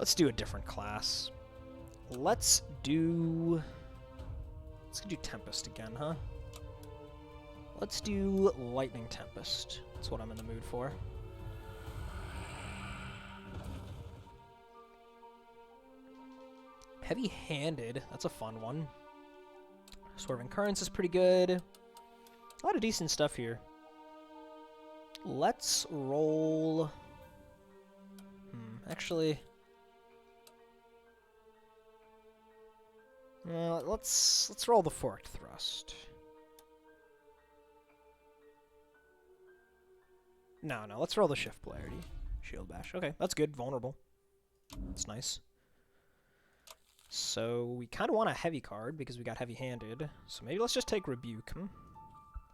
Let's do a different class. Let's do Tempest again, huh? Let's do Lightning Tempest. That's what I'm in the mood for. Heavy-handed, that's a fun one. Swerving Currents is pretty good. A lot of decent stuff here. Let's roll... actually... let's roll the Forked Thrust. No, let's roll the Shift Polarity. Shield Bash. Okay, that's good. Vulnerable. That's nice. So we kind of want a heavy card because we got heavy-handed. So maybe let's just take Rebuke.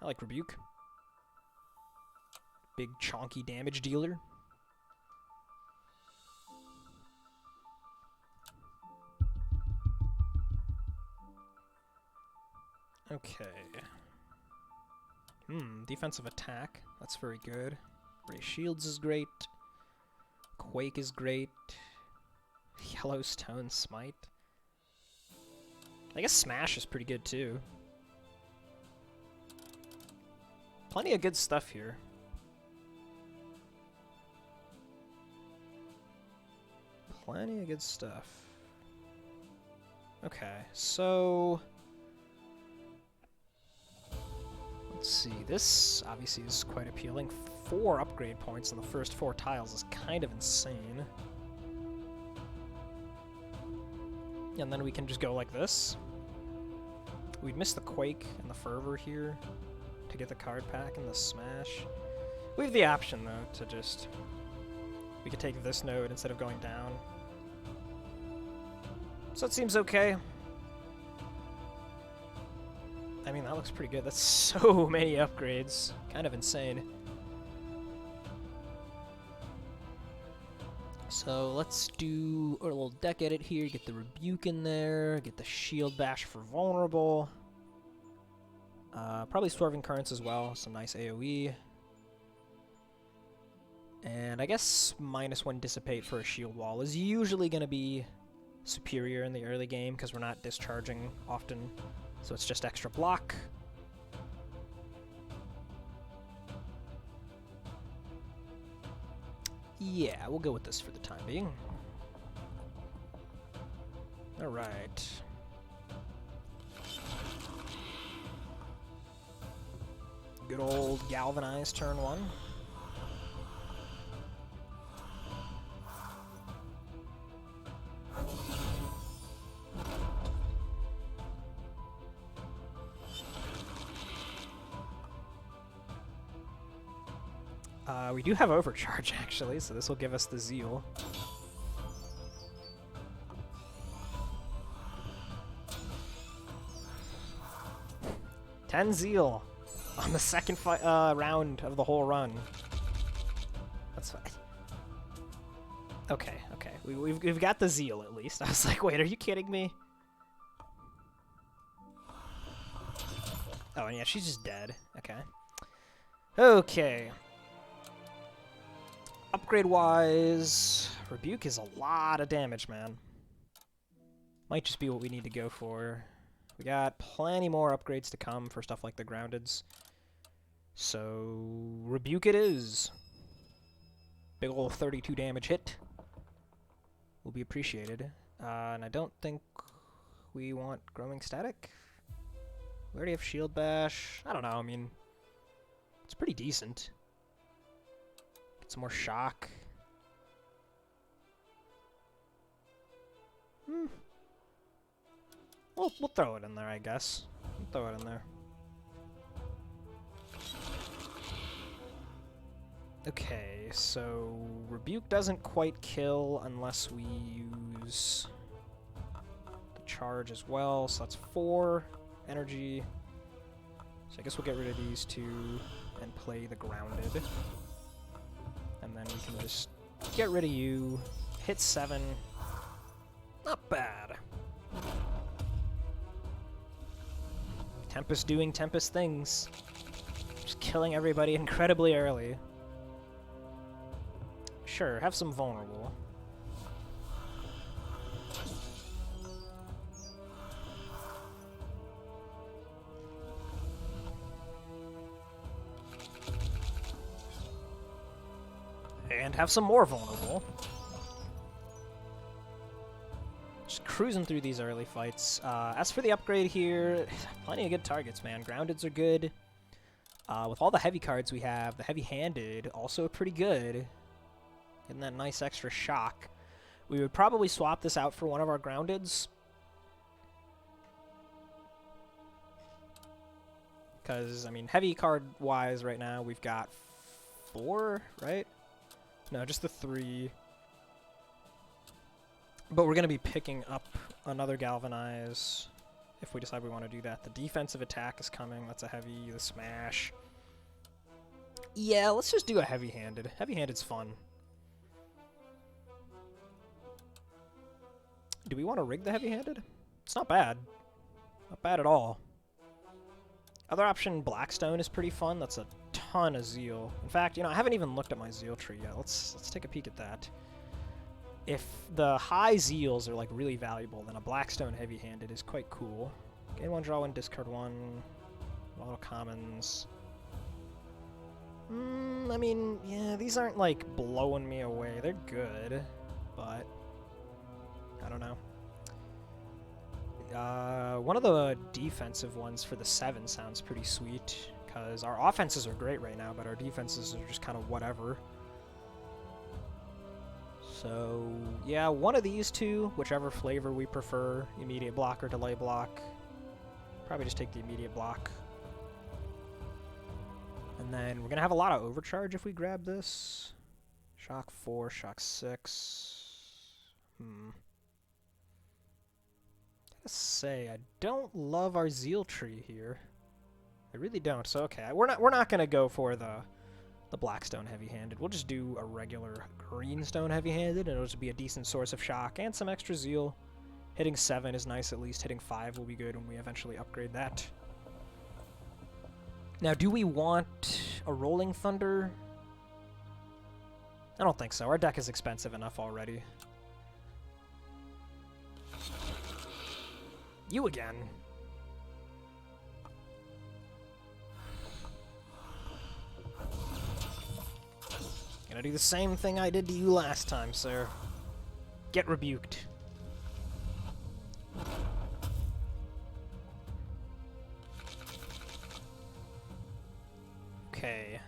I like Rebuke. Big chonky damage dealer. Okay. Defensive attack. That's very good. Ray Shields is great. Quake is great. Yellowstone Smite. I guess Smash is pretty good too. Plenty of good stuff here. Plenty of good stuff. Okay, so... let's see, this obviously is quite appealing. 4 upgrade points on the first 4 tiles is kind of insane. And then we can just go like this. We'd miss the Quake and the Fervor here to get the card pack and the Smash. We have the option, though, to just... we could take this node instead of going down. So it seems okay. I mean, that looks pretty good. That's so many upgrades. Kind of insane. So let's do a little deck edit here. Get the Rebuke in there. Get the Shield Bash for vulnerable. Probably Swerving Currents as well. Some nice AoE. And I guess -1 Dissipate for a Shield Wall is usually going to be superior in the early game because we're not discharging often. So it's just extra block. Yeah, we'll go with this for the time being. Alright. Good old Galvanize turn 1. We do have Overcharge, actually, so this will give us the Zeal. Ten Zeal on the second round of the whole run. That's fine. Okay. We've got the Zeal, at least. I was like, wait, are you kidding me? Oh, and yeah, she's just dead. Okay. Upgrade-wise, Rebuke is a lot of damage, man. Might just be what we need to go for. We got plenty more upgrades to come for stuff like the Groundeds. So, Rebuke it is. Big ol' 32 damage hit. Will be appreciated. And I don't think we want Growing Static. We already have Shield Bash. I don't know, I mean, it's pretty decent. Some more shock. We'll throw it in there, I guess. We'll throw it in there. Okay, so Rebuke doesn't quite kill unless we use the charge as well, so that's 4 energy. So I guess we'll get rid of these 2 and play the Grounded. And then we can just get rid of you, hit 7. Not bad. Tempest doing Tempest things. Just killing everybody incredibly early. Sure, have some vulnerable. have some more vulnerable. Just cruising through these early fights. As for the upgrade here, plenty of good targets, man. Groundeds are good. With all the heavy cards we have, the heavy-handed also pretty good. Getting that nice extra shock. We would probably swap this out for one of our groundeds. Because, I mean, heavy card-wise right now, we've got 4, right? No, just the 3. But we're going to be picking up another Galvanize if we decide we want to do that. The defensive attack is coming. That's a heavy. The smash. Yeah, let's just do a heavy-handed. Heavy-handed's fun. Do we want to rig the heavy-handed? It's not bad. Not bad at all. Other option, Blackstone, is pretty fun. That's a ton of Zeal. In fact, you know, I haven't even looked at my Zeal tree yet. Let's take a peek at that. If the high Zeals are, like, really valuable, then a Blackstone heavy-handed is quite cool. Gain 1, draw 1, discard 1. Auto commons. I mean, yeah, these aren't, like, blowing me away. They're good, but I don't know. One of the defensive ones for the 7 sounds pretty sweet, because our offenses are great right now, but our defenses are just kind of whatever. So, yeah, one of these two, whichever flavor we prefer, immediate block or delay block. Probably just take the immediate block. And then we're going to have a lot of overcharge if we grab this. Shock 4, shock 6. Say, I don't love our Zeal tree here. I really don't. So okay, we're not gonna go for the Blackstone heavy-handed. We'll just do a regular Greenstone heavy-handed, and it'll just be a decent source of shock and some extra Zeal. Hitting 7 is nice at least. Hitting 5 will be good when we eventually upgrade that. Now, do we want a Rolling Thunder? I don't think so. Our deck is expensive enough already. You again. Gonna do the same thing I did to you last time, sir. Get rebuked. Okay.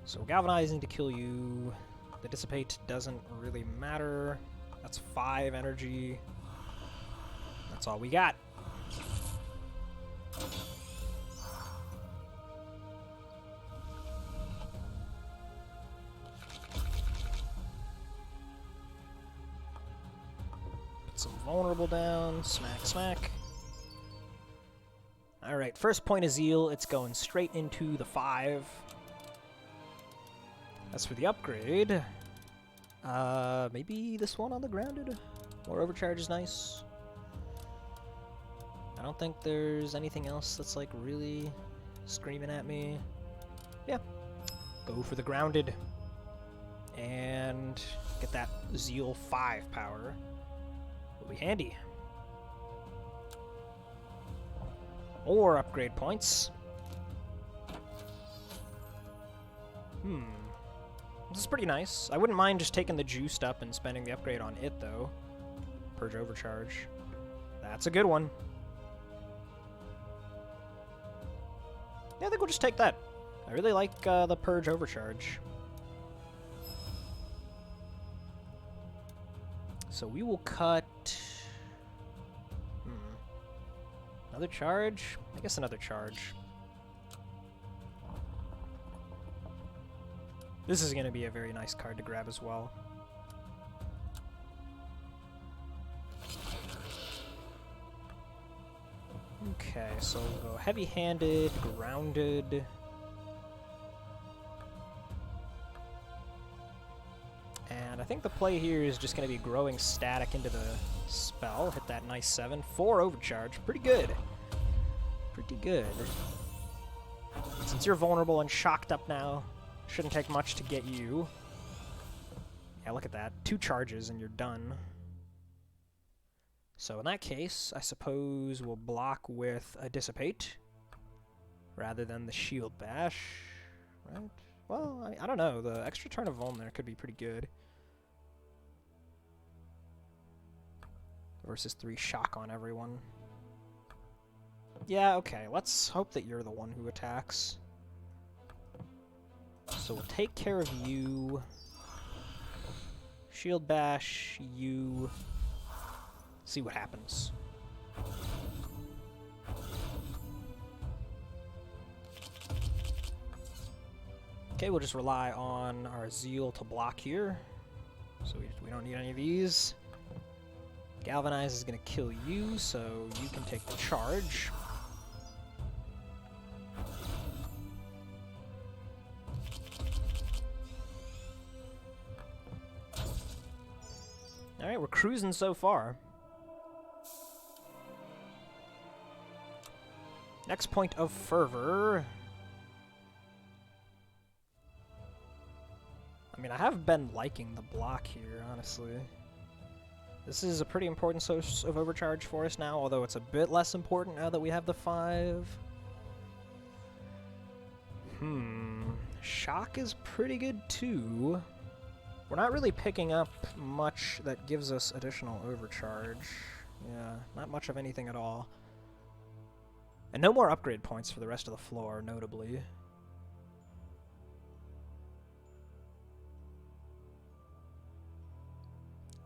So galvanizing to kill you. The dissipate doesn't really matter. That's 5 energy. That's all we got. Put some vulnerable down. Smack, smack. Alright, first point of Zeal. It's going straight into the 5. As for the upgrade... maybe this one on the grounded? More overcharge is nice. I don't think there's anything else that's, like, really screaming at me. Yeah. Go for the grounded. And get that Zeal 5 power. Will be handy. More upgrade points. This is pretty nice. I wouldn't mind just taking the juiced up and spending the upgrade on it, though. Purge Overcharge. That's a good one. Yeah, I think we'll just take that. I really like the Purge Overcharge. So we will cut... Another charge? I guess another charge. This is going to be a very nice card to grab as well. Okay, so we'll go heavy-handed, grounded. And I think the play here is just going to be growing static into the spell. Hit that nice 7. 4 overcharge. Pretty good. Pretty good. Since you're vulnerable and shocked up now, shouldn't take much to get you. Yeah, look at that. 2 charges and you're done. So in that case, I suppose we'll block with a Dissipate rather than the Shield Bash, right? Well, I don't know. The extra turn of Vuln there could be pretty good. Versus 3 shock on everyone. Yeah, okay. Let's hope that you're the one who attacks. So we'll take care of you. Shield bash you. See what happens. Okay, we'll just rely on our Zeal to block here. So we don't need any of these. Galvanize is going to kill you, so you can take the charge. Alright, we're cruising so far. Next point of fervor. I mean, I have been liking the block here, honestly. This is a pretty important source of overcharge for us now, although it's a bit less important now that we have the 5. Shock is pretty good too. We're not really picking up much that gives us additional overcharge. Yeah, not much of anything at all. And no more upgrade points for the rest of the floor, notably.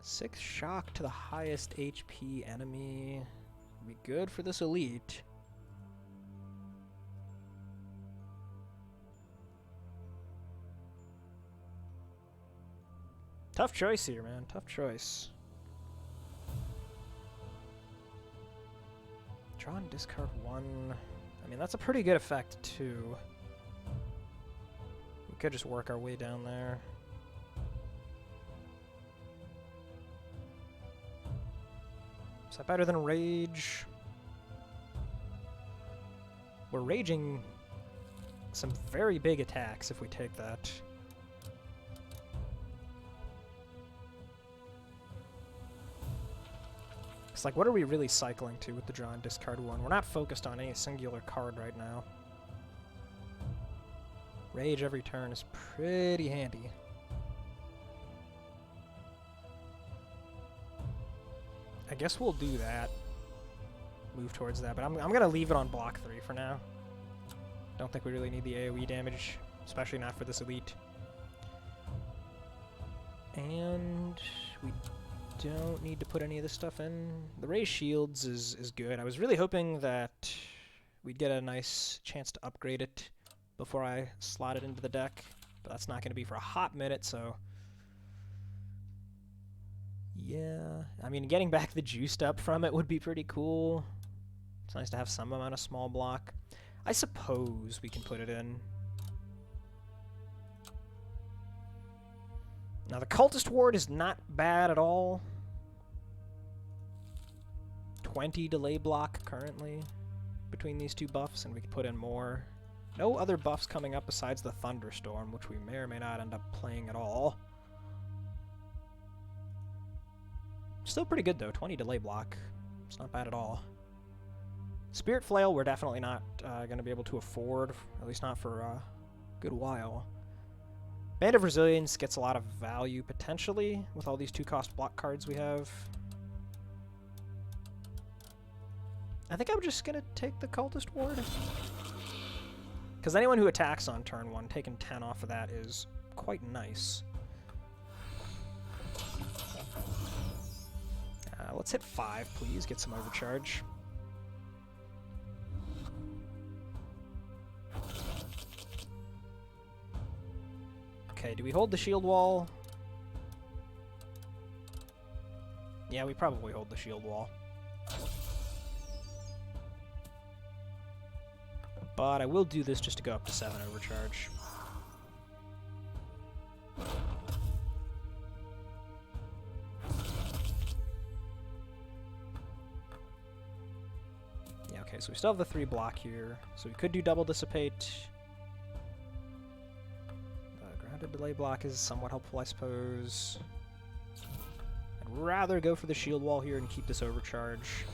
Six shock to the highest HP enemy. Be good for this elite. Tough choice here, man. Tough choice. Draw and discard 1. I mean, that's a pretty good effect, too. We could just work our way down there. Is that better than Rage? We're raging some very big attacks if we take that. It's like, what are we really cycling to with the draw and discard 1? We're not focused on any singular card right now. Rage every turn is pretty handy. I guess we'll do that. Move towards that, but I'm going to leave it on block 3 for now. Don't think we really need the AoE damage, especially not for this elite. And we don't need to put any of this stuff in. The Ray Shields is good. I was really hoping that we'd get a nice chance to upgrade it before I slot it into the deck, but that's not going to be for a hot minute, so... Yeah, I mean, getting back the juiced up from it would be pretty cool. It's nice to have some amount of small block. I suppose we can put it in. Now, the Cultist Ward is not bad at all. 20 delay block currently between these two buffs, and we could put in more. No other buffs coming up besides the Thunderstorm, which we may or may not end up playing at all. Still pretty good, though. 20 delay block. It's not bad at all. Spirit Flail we're definitely not going to be able to afford, at least not for a good while. Band of Resilience gets a lot of value, potentially, with all these 2-cost block cards we have. I think I'm just going to take the Cultist Ward. Because anyone who attacks on turn 1, taking 10 off of that is quite nice. Let's hit 5, please. Get some overcharge. Okay, do we hold the shield wall? Yeah, we probably hold the shield wall. But I will do this just to go up to 7 overcharge. Yeah, okay, so we still have the 3 block here. So we could do double dissipate. Grounded delay block is somewhat helpful, I suppose. I'd rather go for the shield wall here and keep this overcharge.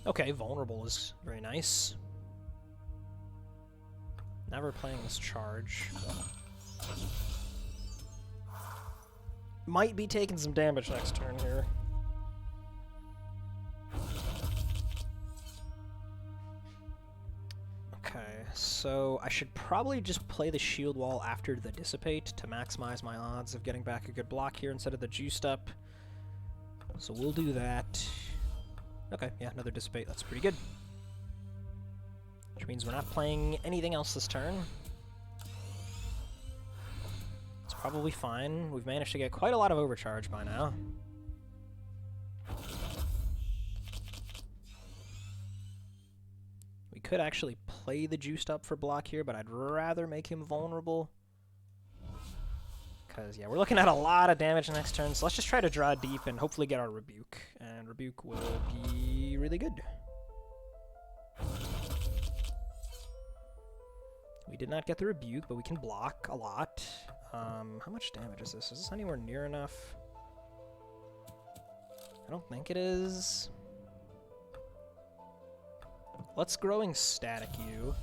Okay, vulnerable is very nice. Never playing this charge. Might be taking some damage next turn here. Okay, so I should probably just play the shield wall after the dissipate to maximize my odds of getting back a good block here instead of the juiced up. So we'll do that. Okay, yeah, another dissipate. That's pretty good. Which means we're not playing anything else this turn. It's probably fine. We've managed to get quite a lot of overcharge by now. We could actually play the juiced up for block here, but I'd rather make him vulnerable. Because, yeah, we're looking at a lot of damage next turn, so let's just try to draw deep and hopefully get our Rebuke. And Rebuke will be really good. We did not get the Rebuke, but we can block a lot. How much damage is this? Is this anywhere near enough? I don't think it is. Let's Growing Static you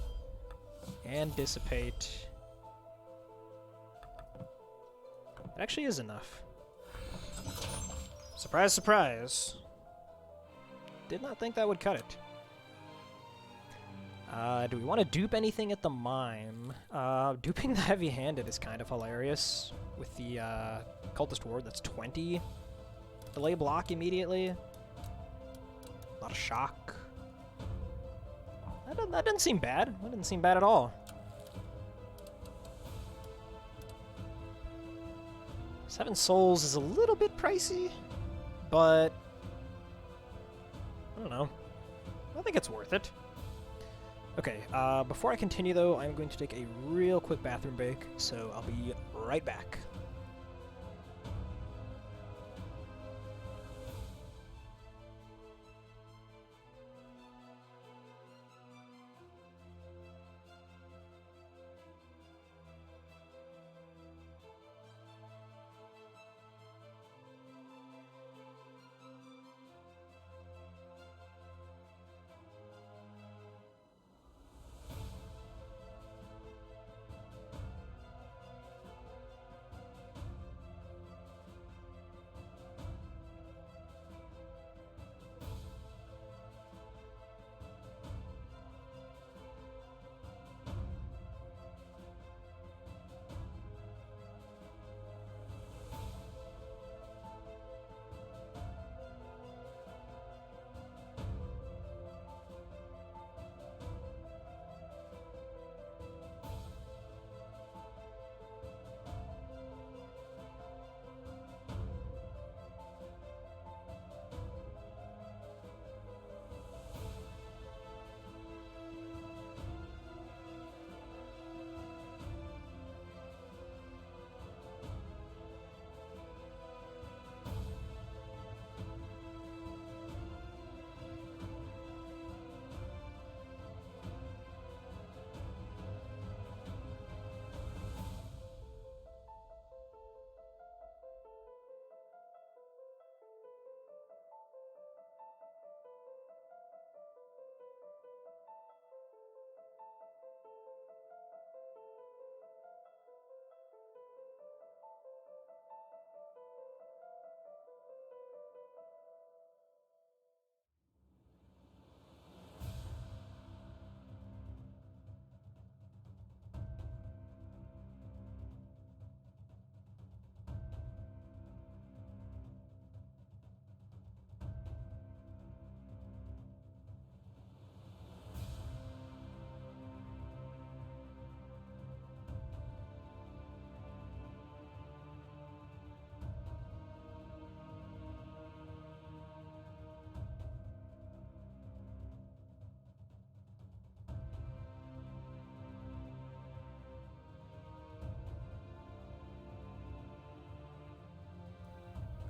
and Dissipate. It actually is enough. Surprise, surprise. Did not think that would cut it. Do we want to dupe anything at the Mime? Duping the Heavy-Handed is kind of hilarious. With the Cultist Ward, that's 20. Delay block immediately. A lot of shock. That didn't seem bad. That didn't seem bad at all. 7 souls is a little bit pricey, but I don't know. I think it's worth it. Okay, before I continue though, I'm going to take a real quick bathroom break, so I'll be right back.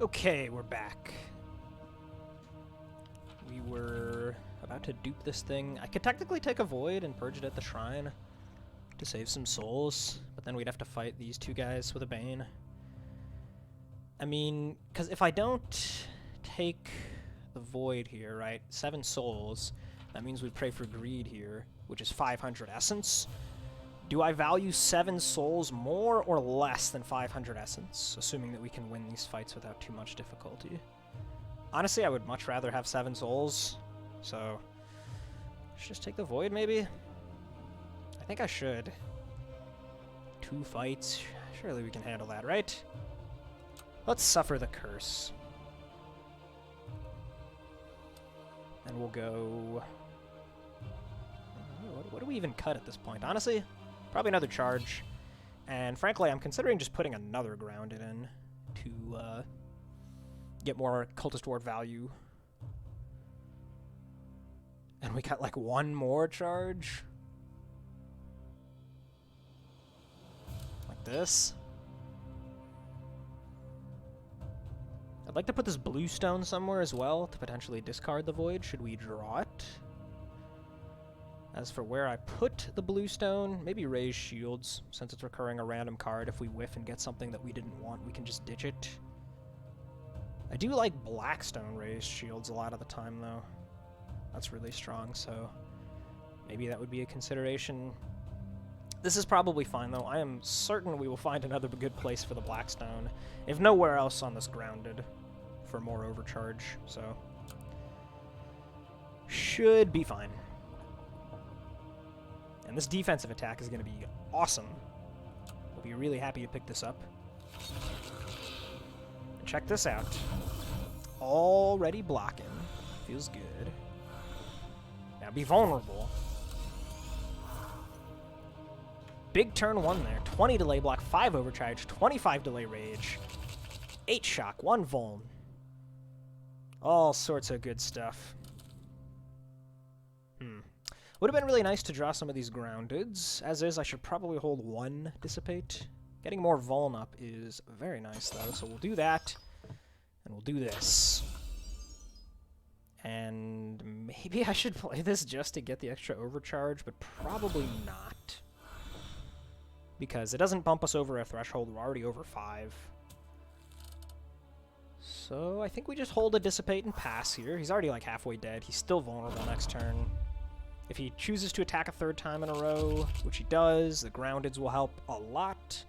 Okay, we're back. We were about to dupe this thing. I could technically take a Void and purge it at the Shrine to save some souls, but then we'd have to fight these two guys with a Bane. I mean, because if I don't take the void here, right? 7 souls. That means we pray for greed here, which is 500 essence. Do I value 7 souls more or less than 500 essence, assuming that we can win these fights without too much difficulty? Honestly, I would much rather have 7 souls, so let's just take the void, maybe? I think I should. 2 fights. Surely we can handle that, right? Let's suffer the curse. And we'll go... What do we even cut at this point? Honestly, probably another charge. And frankly, I'm considering just putting another grounded in to get more Cultist Ward value. And we got like 1 more charge. Like this. I'd like to put this blue stone somewhere as well to potentially discard the void should we draw it. As for where I put the blue stone, maybe raise shields, since it's recurring a random card. If we whiff and get something that we didn't want, we can just ditch it. I do like blackstone raised shields a lot of the time, though. That's really strong, so maybe that would be a consideration. This is probably fine, though. I am certain we will find another good place for the blackstone, if nowhere else on this grounded, for more overcharge, so should be fine. And this defensive attack is going to be awesome. We'll be really happy to pick this up. And check this out. Already blocking. Feels good. Now be vulnerable. Big turn 1 there. 20 delay block, 5 overcharge, 25 delay rage, 8 shock, 1 vuln. All sorts of good stuff. Would have been really nice to draw some of these groundeds. As is, I should probably hold 1 dissipate. Getting more vuln up is very nice, though, so we'll do that. And we'll do this. And maybe I should play this just to get the extra overcharge, but probably not. Because it doesn't bump us over a threshold. We're already over 5. So I think we just hold a dissipate and pass here. He's already like halfway dead. He's still vulnerable next turn. If he chooses to attack a 3rd time in a row, which he does, the groundeds will help a lot.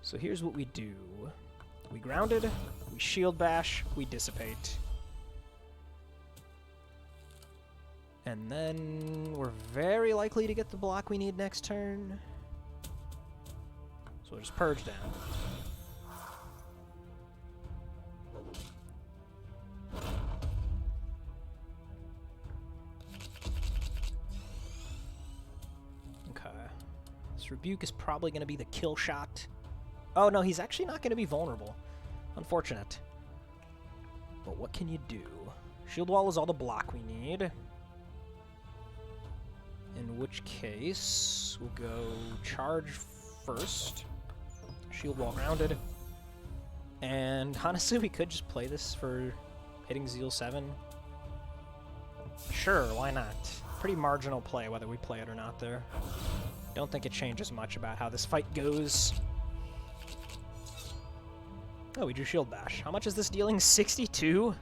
So here's what we do. We grounded, we shield bash, we dissipate. And then we're very likely to get the block we need next turn. So we'll just purge down. Rebuke is probably going to be the kill shot. Oh, no, he's actually not going to be vulnerable. Unfortunate. But what can you do? Shield wall is all the block we need. In which case, we'll go charge first. Shield wall grounded. And honestly, we could just play this for hitting Zeal 7. Sure, why not? Pretty marginal play whether we play it or not there. Don't think it changes much about how this fight goes. Oh, we drew Shield Bash. How much is this dealing? 62?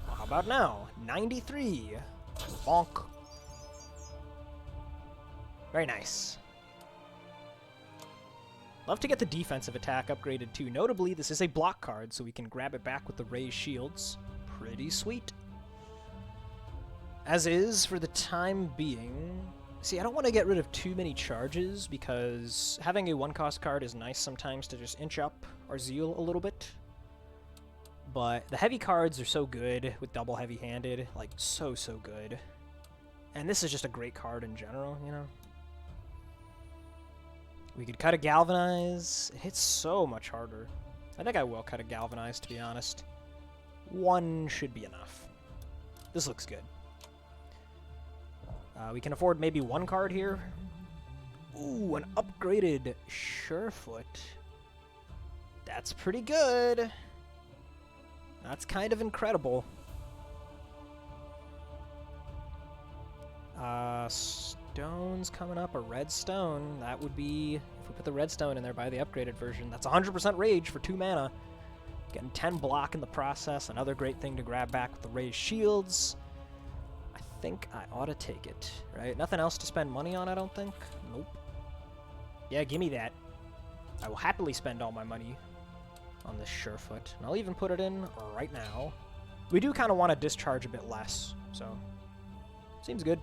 Well, how about now? 93. Bonk. Very nice. Love to get the defensive attack upgraded too. Notably, this is a block card, so we can grab it back with the raised shields. Pretty sweet. As is, for the time being... See, I don't want to get rid of too many charges, because having a 1-cost card is nice sometimes to just inch up our Zeal a little bit. But the heavy cards are so good with double heavy-handed, like so good. And this is just a great card in general, you know? We could cut a Galvanize. It hits so much harder. I think I will cut a Galvanize, to be honest. 1 should be enough. This looks good. We can afford maybe 1 card here. Ooh, an upgraded Surefoot. That's pretty good. That's kind of incredible. Stone's coming up, a red stone. That would be, if we put the red stone in there by the upgraded version, that's 100% rage for 2 mana. Getting 10 block in the process, another great thing to grab back with the raised shields. I think I ought to take it, right? Nothing else to spend money on, I don't think. Nope. Yeah, give me that. I will happily spend all my money on this Surefoot, and I'll even put it in right now. We do kind of want to discharge a bit less, so seems good.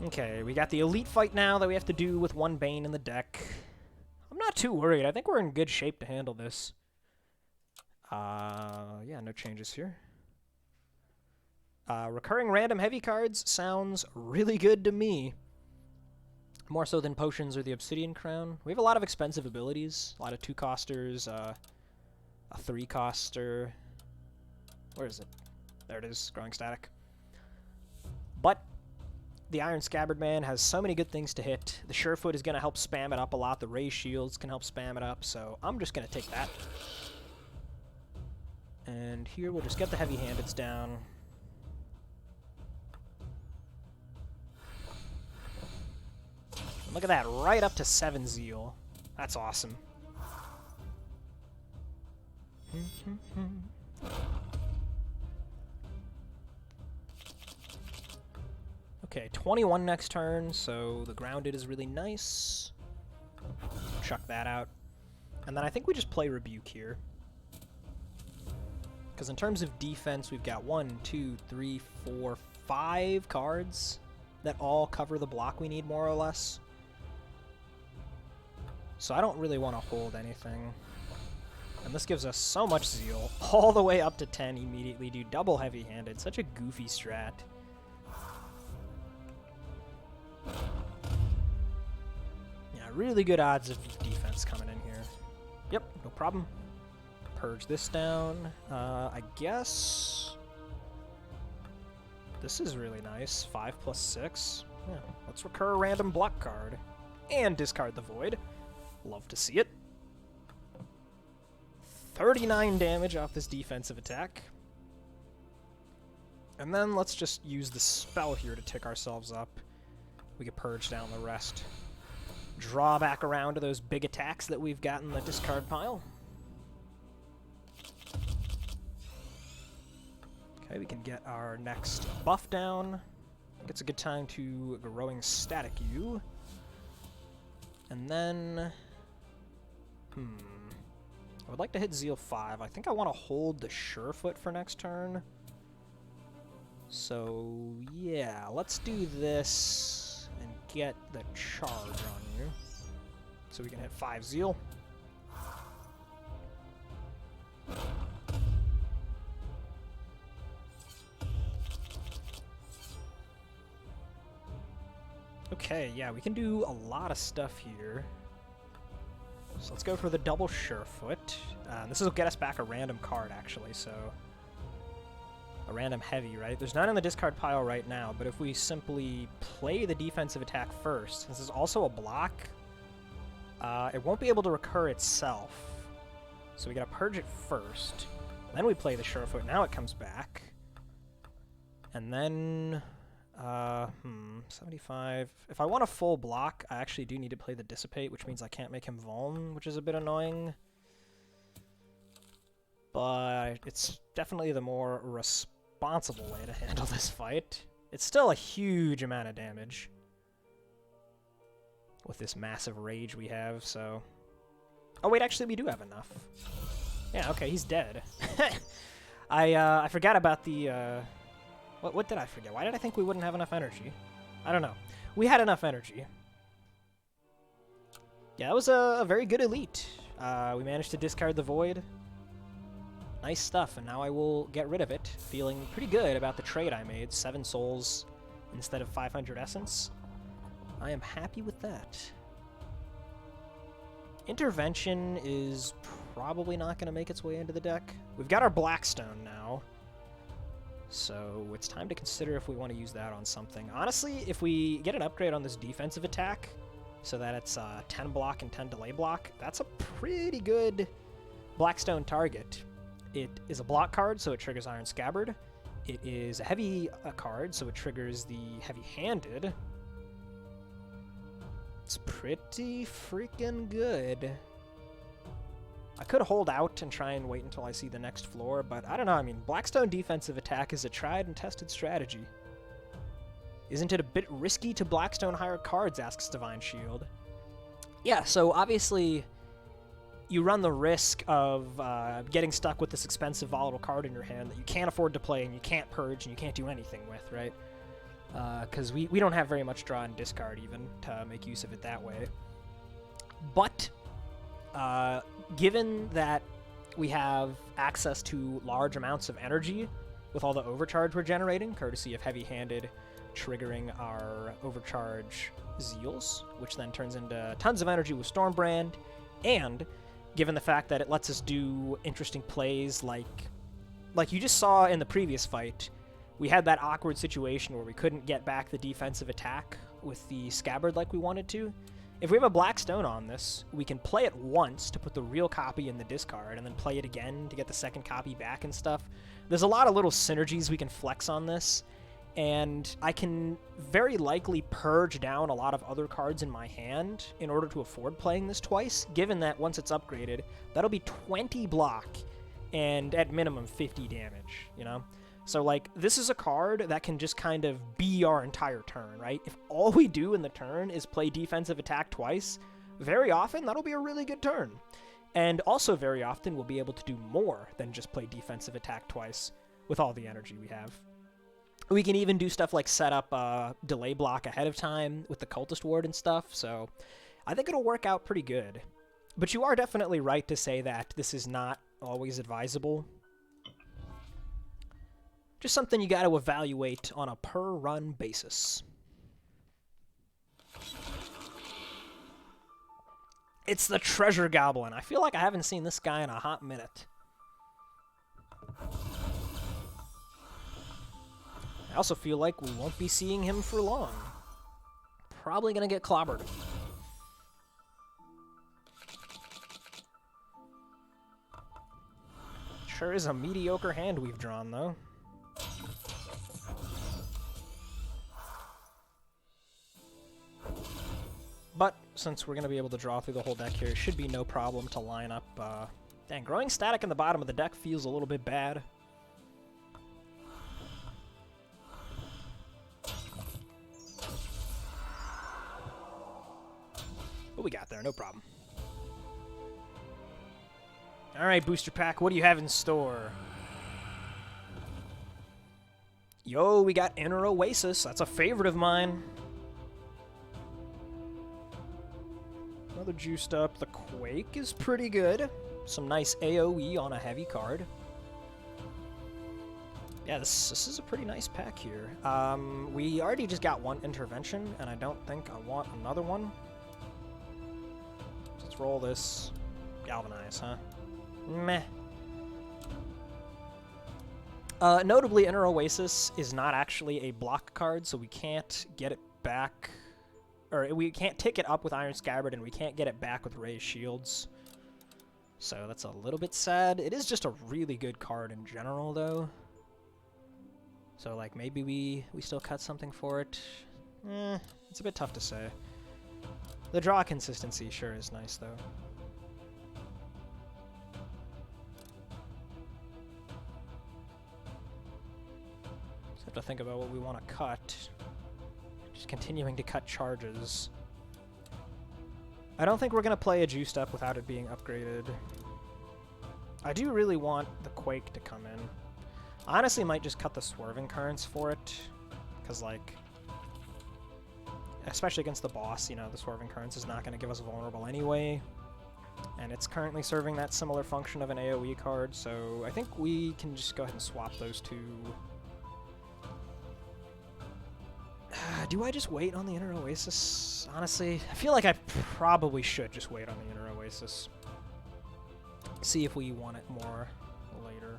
Okay, we got the elite fight now that we have to do with one Bane in the deck. I'm not too worried. I think we're in good shape to handle this. Yeah, no changes here. Recurring random heavy cards sounds really good to me. More so than potions or the Obsidian Crown. We have a lot of expensive abilities. A lot of 2-costers, a 3-coster. Where is it? There it is, growing static. But the Iron Scabbard Man has so many good things to hit. The Surefoot is going to help spam it up a lot. The Raised Shields can help spam it up, so I'm just going to take that. And here we'll just get the heavy-handeds down. Look at that, right up to 7 Zeal. That's awesome. Okay, 21 next turn, so the grounded is really nice. Chuck that out. And then I think we just play Rebuke here. Because in terms of defense, we've got 1, 2, 3, 4, 5 cards that all cover the block we need, more or less. So I don't really want to hold anything. And this gives us so much Zeal. All the way up to 10 immediately. Do double heavy-handed. Such a goofy strat. Yeah, really good odds of defense coming in here. Yep, no problem. Purge this down. I guess this is really nice. 5 plus 6. Yeah, let's recur a random block card. And discard the Void. Love to see it. 39 damage off this defensive attack. And then let's just use the spell here to tick ourselves up. We can purge down the rest. Draw back around to those big attacks that we've got in the discard pile. Okay, we can get our next buff down. I think it's a good time to growing static you. And then I would like to hit Zeal 5. I think I want to hold the Surefoot for next turn. So, yeah, let's do this and get the charge on you. So we can hit 5 Zeal. Okay, yeah, we can do a lot of stuff here. So let's go for the double Surefoot. This will get us back a random card, actually, so a random heavy, right? There's none in the discard pile right now, but if we simply play the defensive attack first, this is also a block, it won't be able to recur itself. So we gotta purge it first. Then we play the Surefoot. Now it comes back. And then 75. If I want a full block, I actually do need to play the Dissipate, which means I can't make him vuln, which is a bit annoying. But it's definitely the more responsible way to handle this fight. It's still a huge amount of damage with this massive rage we have, so... Oh wait, actually we do have enough. Yeah, okay, he's dead. I forgot about the... What did I forget? Why did I think we wouldn't have enough energy? I don't know. We had enough energy. Yeah, that was a very good elite. We managed to discard the Void. Nice stuff, and now I will get rid of it, feeling pretty good about the trade I made. 7 souls instead of 500 essence. I am happy with that. Intervention is probably not going to make its way into the deck. We've got our Blackstone now. So it's time to consider if we want to use that on something. Honestly, if we get an upgrade on this defensive attack, so that it's 10 block and 10 delay block, that's a pretty good Blackstone target. It is a block card, so it triggers Iron Scabbard. It is a heavy card, so it triggers the heavy-handed. It's pretty freaking good. I could hold out and try and wait until I see the next floor, but I don't know. I mean, Blackstone defensive attack is a tried and tested strategy. Isn't it a bit risky to Blackstone higher cards, asks Divine Shield. Yeah, so obviously you run the risk of getting stuck with this expensive volatile card in your hand that you can't afford to play and you can't purge and you can't do anything with, right? Because we don't have very much draw and discard even to make use of it that way. But given that we have access to large amounts of energy with all the overcharge we're generating, courtesy of heavy-handed triggering our overcharge Zeals, which then turns into tons of energy with Stormbrand, and given the fact that it lets us do interesting plays like you just saw in the previous fight, we had that awkward situation where we couldn't get back the defensive attack with the Scabbard like we wanted to. If we have a Blackstone on this, we can play it once to put the real copy in the discard and then play it again to get the second copy back and stuff. There's a lot of little synergies we can flex on this, and I can very likely purge down a lot of other cards in my hand in order to afford playing this twice, given that once it's upgraded, that'll be 20 block and at minimum 50 damage, you know? So, like, this is a card that can just kind of be our entire turn, right? If all we do in the turn is play defensive attack twice, very often that'll be a really good turn. And also very often we'll be able to do more than just play defensive attack twice with all the energy we have. We can even do stuff like set up a delay block ahead of time with the Cultist Ward and stuff, so I think it'll work out pretty good. But you are definitely right to say that this is not always advisable. Just something you got to evaluate on a per-run basis. It's the Treasure Goblin. I feel like I haven't seen this guy in a hot minute. I also feel like we won't be seeing him for long. Probably going to get clobbered. Sure is a mediocre hand we've drawn, though. But since we're going to be able to draw through the whole deck here, it should be no problem to line up. Dang, growing static in the bottom of the deck feels a little bit bad. What we got there, no problem. Alright, Booster Pack, what do you have in store? Yo, we got Inner Oasis. That's a favorite of mine. Another juiced up. The Quake is pretty good. Some nice AoE on a heavy card. Yeah, this is a pretty nice pack here. We already just got one intervention, and I don't think I want another one. Let's roll this. Galvanize, huh? Meh. Notably, Inner Oasis is not actually a block card, so we can't get it back. Or we can't tick it up with Iron Scabbard, and we can't get it back with Raised Shields. So that's a little bit sad. It is just a really good card in general, though. So, like, maybe we still cut something for it. It's a bit tough to say. The draw consistency sure is nice, though. Just have to think about what we want to cut. Just continuing to cut charges. I don't think we're going to play a juiced up without it being upgraded. I do really want the Quake to come in. I honestly might just cut the Swerving Currents for it, because, like, especially against the boss, you know, the Swerving Currents is not going to give us vulnerable anyway, and it's currently serving that similar function of an AoE card, so I think we can just go ahead and swap those two. Do I just wait on the Inner Oasis? Honestly, I feel like I probably should just wait on the Inner Oasis. See if we want it more later.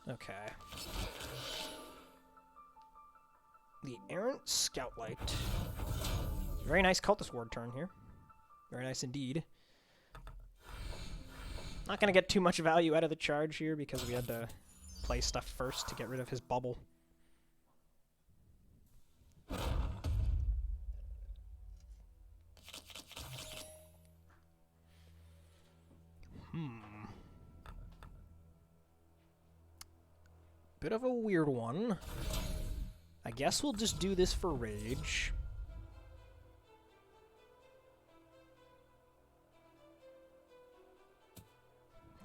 Okay. The Errant Scoutlight. Very nice Cultist Ward turn here. Very nice indeed. Not going to get too much value out of the charge here because we had to play stuff first to get rid of his bubble. Bit of a weird one. I guess we'll just do this for rage.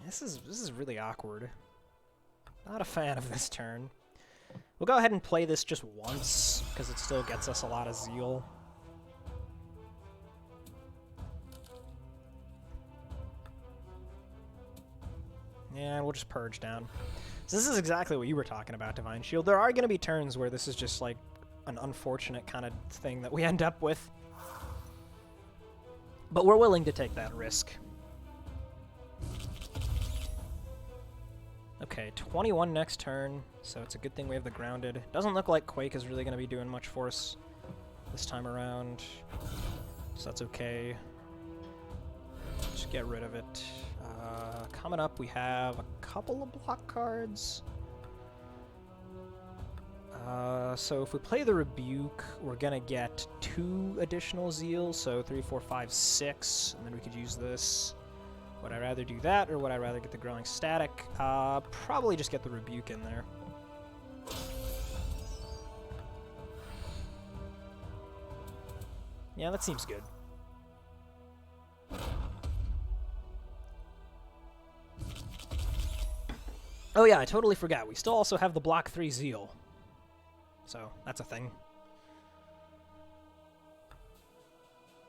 This is really awkward. Not a fan of this turn. We'll go ahead and play this just once, because it still gets us a lot of zeal. Yeah, we'll just purge down. So this is exactly what you were talking about, Divine Shield. There are going to be turns where this is just like an unfortunate kind of thing that we end up with. But we're willing to take that risk. Okay, 21 next turn, so it's a good thing we have the grounded. Doesn't look like Quake is really going to be doing much for us this time around, so that's okay. Just get rid of it. Coming up, we have a couple of block cards. So if we play the Rebuke, we're going to get 2 additional Zeal, so 3, 4, 5, 6, and then we could use this. Would I rather do that, or would I rather get the Growing Static? Probably just get the Rebuke in there. Yeah, that seems good. Oh yeah, I totally forgot. We still also have the block 3 Zeal. So, that's a thing.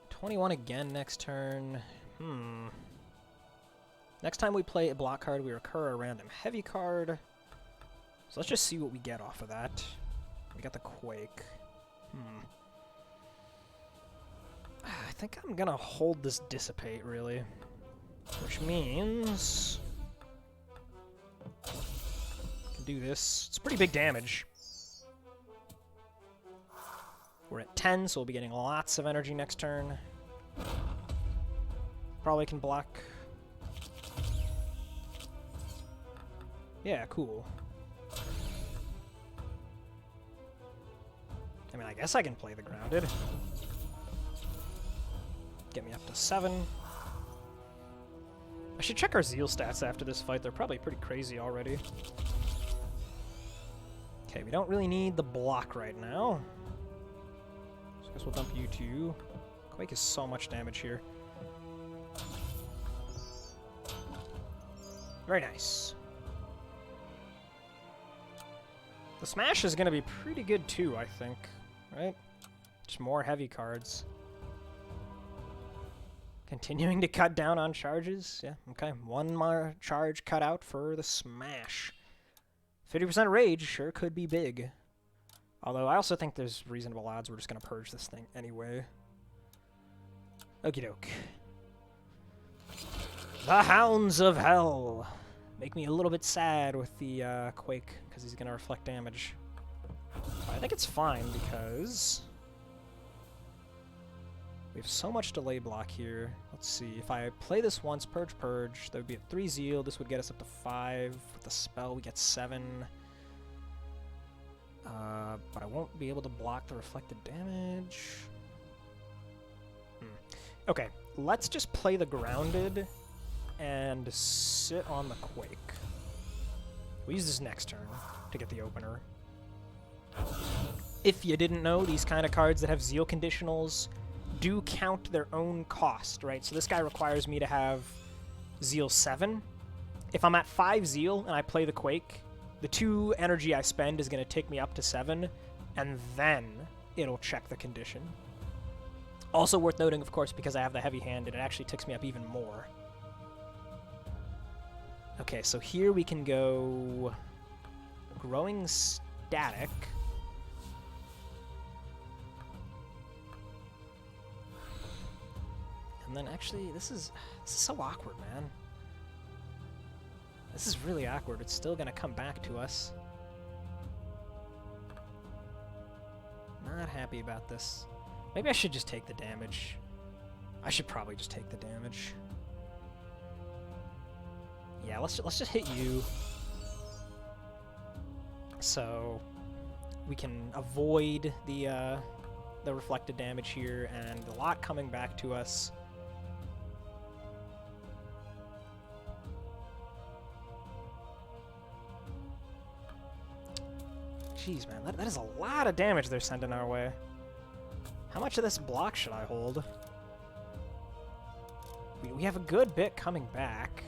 21 again next turn. Next time we play a block card, we recur a random heavy card. So let's just see what we get off of that. We got the Quake. I think I'm gonna hold this Dissipate, really. Which means... can do this. It's pretty big damage. We're at 10, so we'll be getting lots of energy next turn. Probably can block... yeah, cool. I mean, I guess I can play the grounded. Get me up to 7. I should check our Zeal stats after this fight. They're probably pretty crazy already. Okay, we don't really need the block right now. So I guess we'll dump you two. Quake is so much damage here. Very nice. The Smash is going to be pretty good too, I think. Right? Just more heavy cards. Continuing to cut down on charges. Yeah, okay. One more charge cut out for the Smash. 50% rage sure could be big. Although I also think there's reasonable odds we're just going to purge this thing anyway. Okie doke. The Hounds of Hell. Make me a little bit sad with the Quake, because he's going to reflect damage. I think it's fine, because we have so much delay block here. Let's see, if I play this once, Purge, Purge, that would be a 3 Zeal. This would get us up to 5. With the spell, we get 7. But I won't be able to block the reflected damage. Okay, let's just play the Grounded and sit on the Quake. We'll use this next turn to get the opener. If you didn't know, these kind of cards that have Zeal conditionals do count their own cost, right? So this guy requires me to have Zeal 7. If I'm at 5 Zeal and I play the Quake, the 2 energy I spend is going to take me up to 7, and then it'll check the condition. Also worth noting, of course, because I have the heavy hand, it actually ticks me up even more. Okay, so here we can go Growing Static. And then actually, this is so awkward, man. This is really awkward. It's still gonna come back to us. Not happy about this. Maybe I should just take the damage. I should probably just take the damage. Yeah, let's just hit you. So we can avoid the reflected damage here, and a lot coming back to us. Jeez, man, that is a lot of damage they're sending our way. How much of this block should I hold? We have a good bit coming back.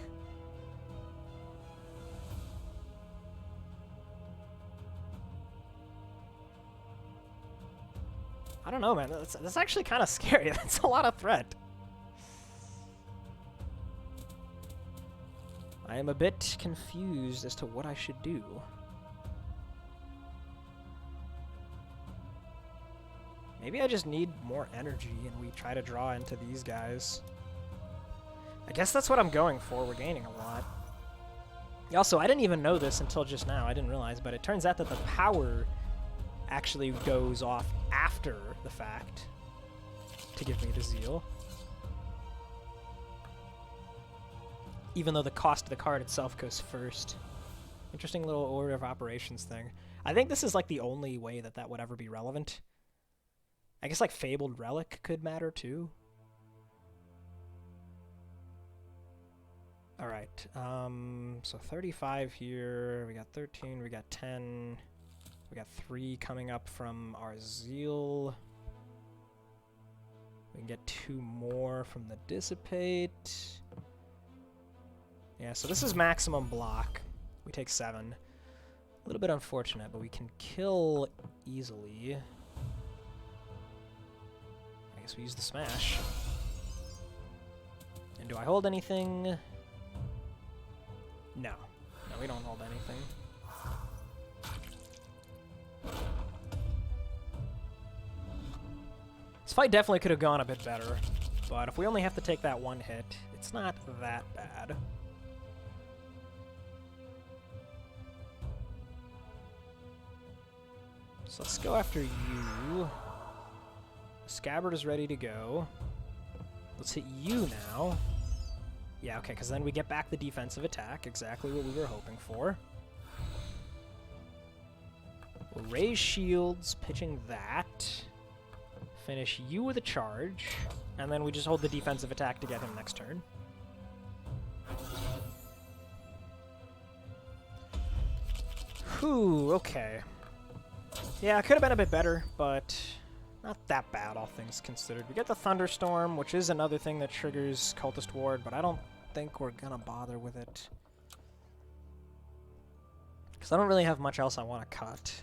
I don't know, man. That's actually kind of scary. That's a lot of threat. I am a bit confused as to what I should do. Maybe I just need more energy and we try to draw into these guys. I guess that's what I'm going for. We're gaining a lot. Also, I didn't even know this until just now. I didn't realize, but it turns out that the power actually goes off after the fact to give me the zeal. Even though the cost of the card itself goes first. Interesting little order of operations thing. I think this is like the only way that that would ever be relevant. I guess like Fabled Relic could matter too. Alright, so 35 here, we got 13, we got 10, we got 3 coming up from our Zeal. We can get 2 more from the Dissipate. Yeah, so this is maximum block. We take 7. A little bit unfortunate, but we can kill easily. I guess we use the Smash. And do I hold anything? No. No, we don't hold anything. This fight definitely could have gone a bit better, but if we only have to take that one hit, it's not that bad. So let's go after you. Scabbard is ready to go. Let's hit you now. Yeah, okay, because then we get back the defensive attack, exactly what we were hoping for. We'll raise shields, pitching that. Finish you with a charge, and then we just hold the defensive attack to get him next turn. Whew, okay. Yeah, it could have been a bit better, but not that bad, all things considered. We get the Thunderstorm, which is another thing that triggers Cultist Ward, but I don't think we're gonna bother with it. Because I don't really have much else I want to cut.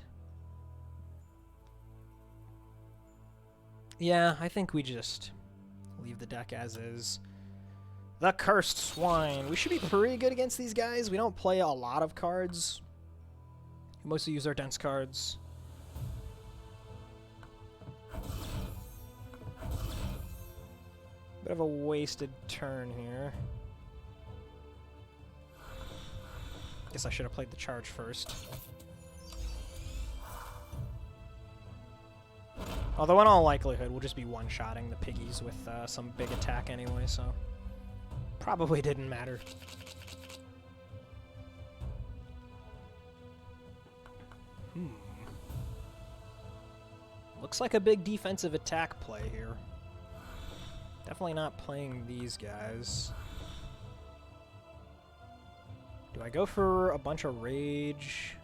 Yeah, I think we just leave the deck as is. The Cursed Swine. We should be pretty good against these guys. We don't play a lot of cards. We mostly use our dense cards. Bit of a wasted turn here. Guess I should have played the charge first. Although in all likelihood, we'll just be one-shotting the piggies with some big attack anyway, so probably didn't matter. Looks like a big defensive attack play here. Definitely not playing these guys. Do I go for a bunch of rage?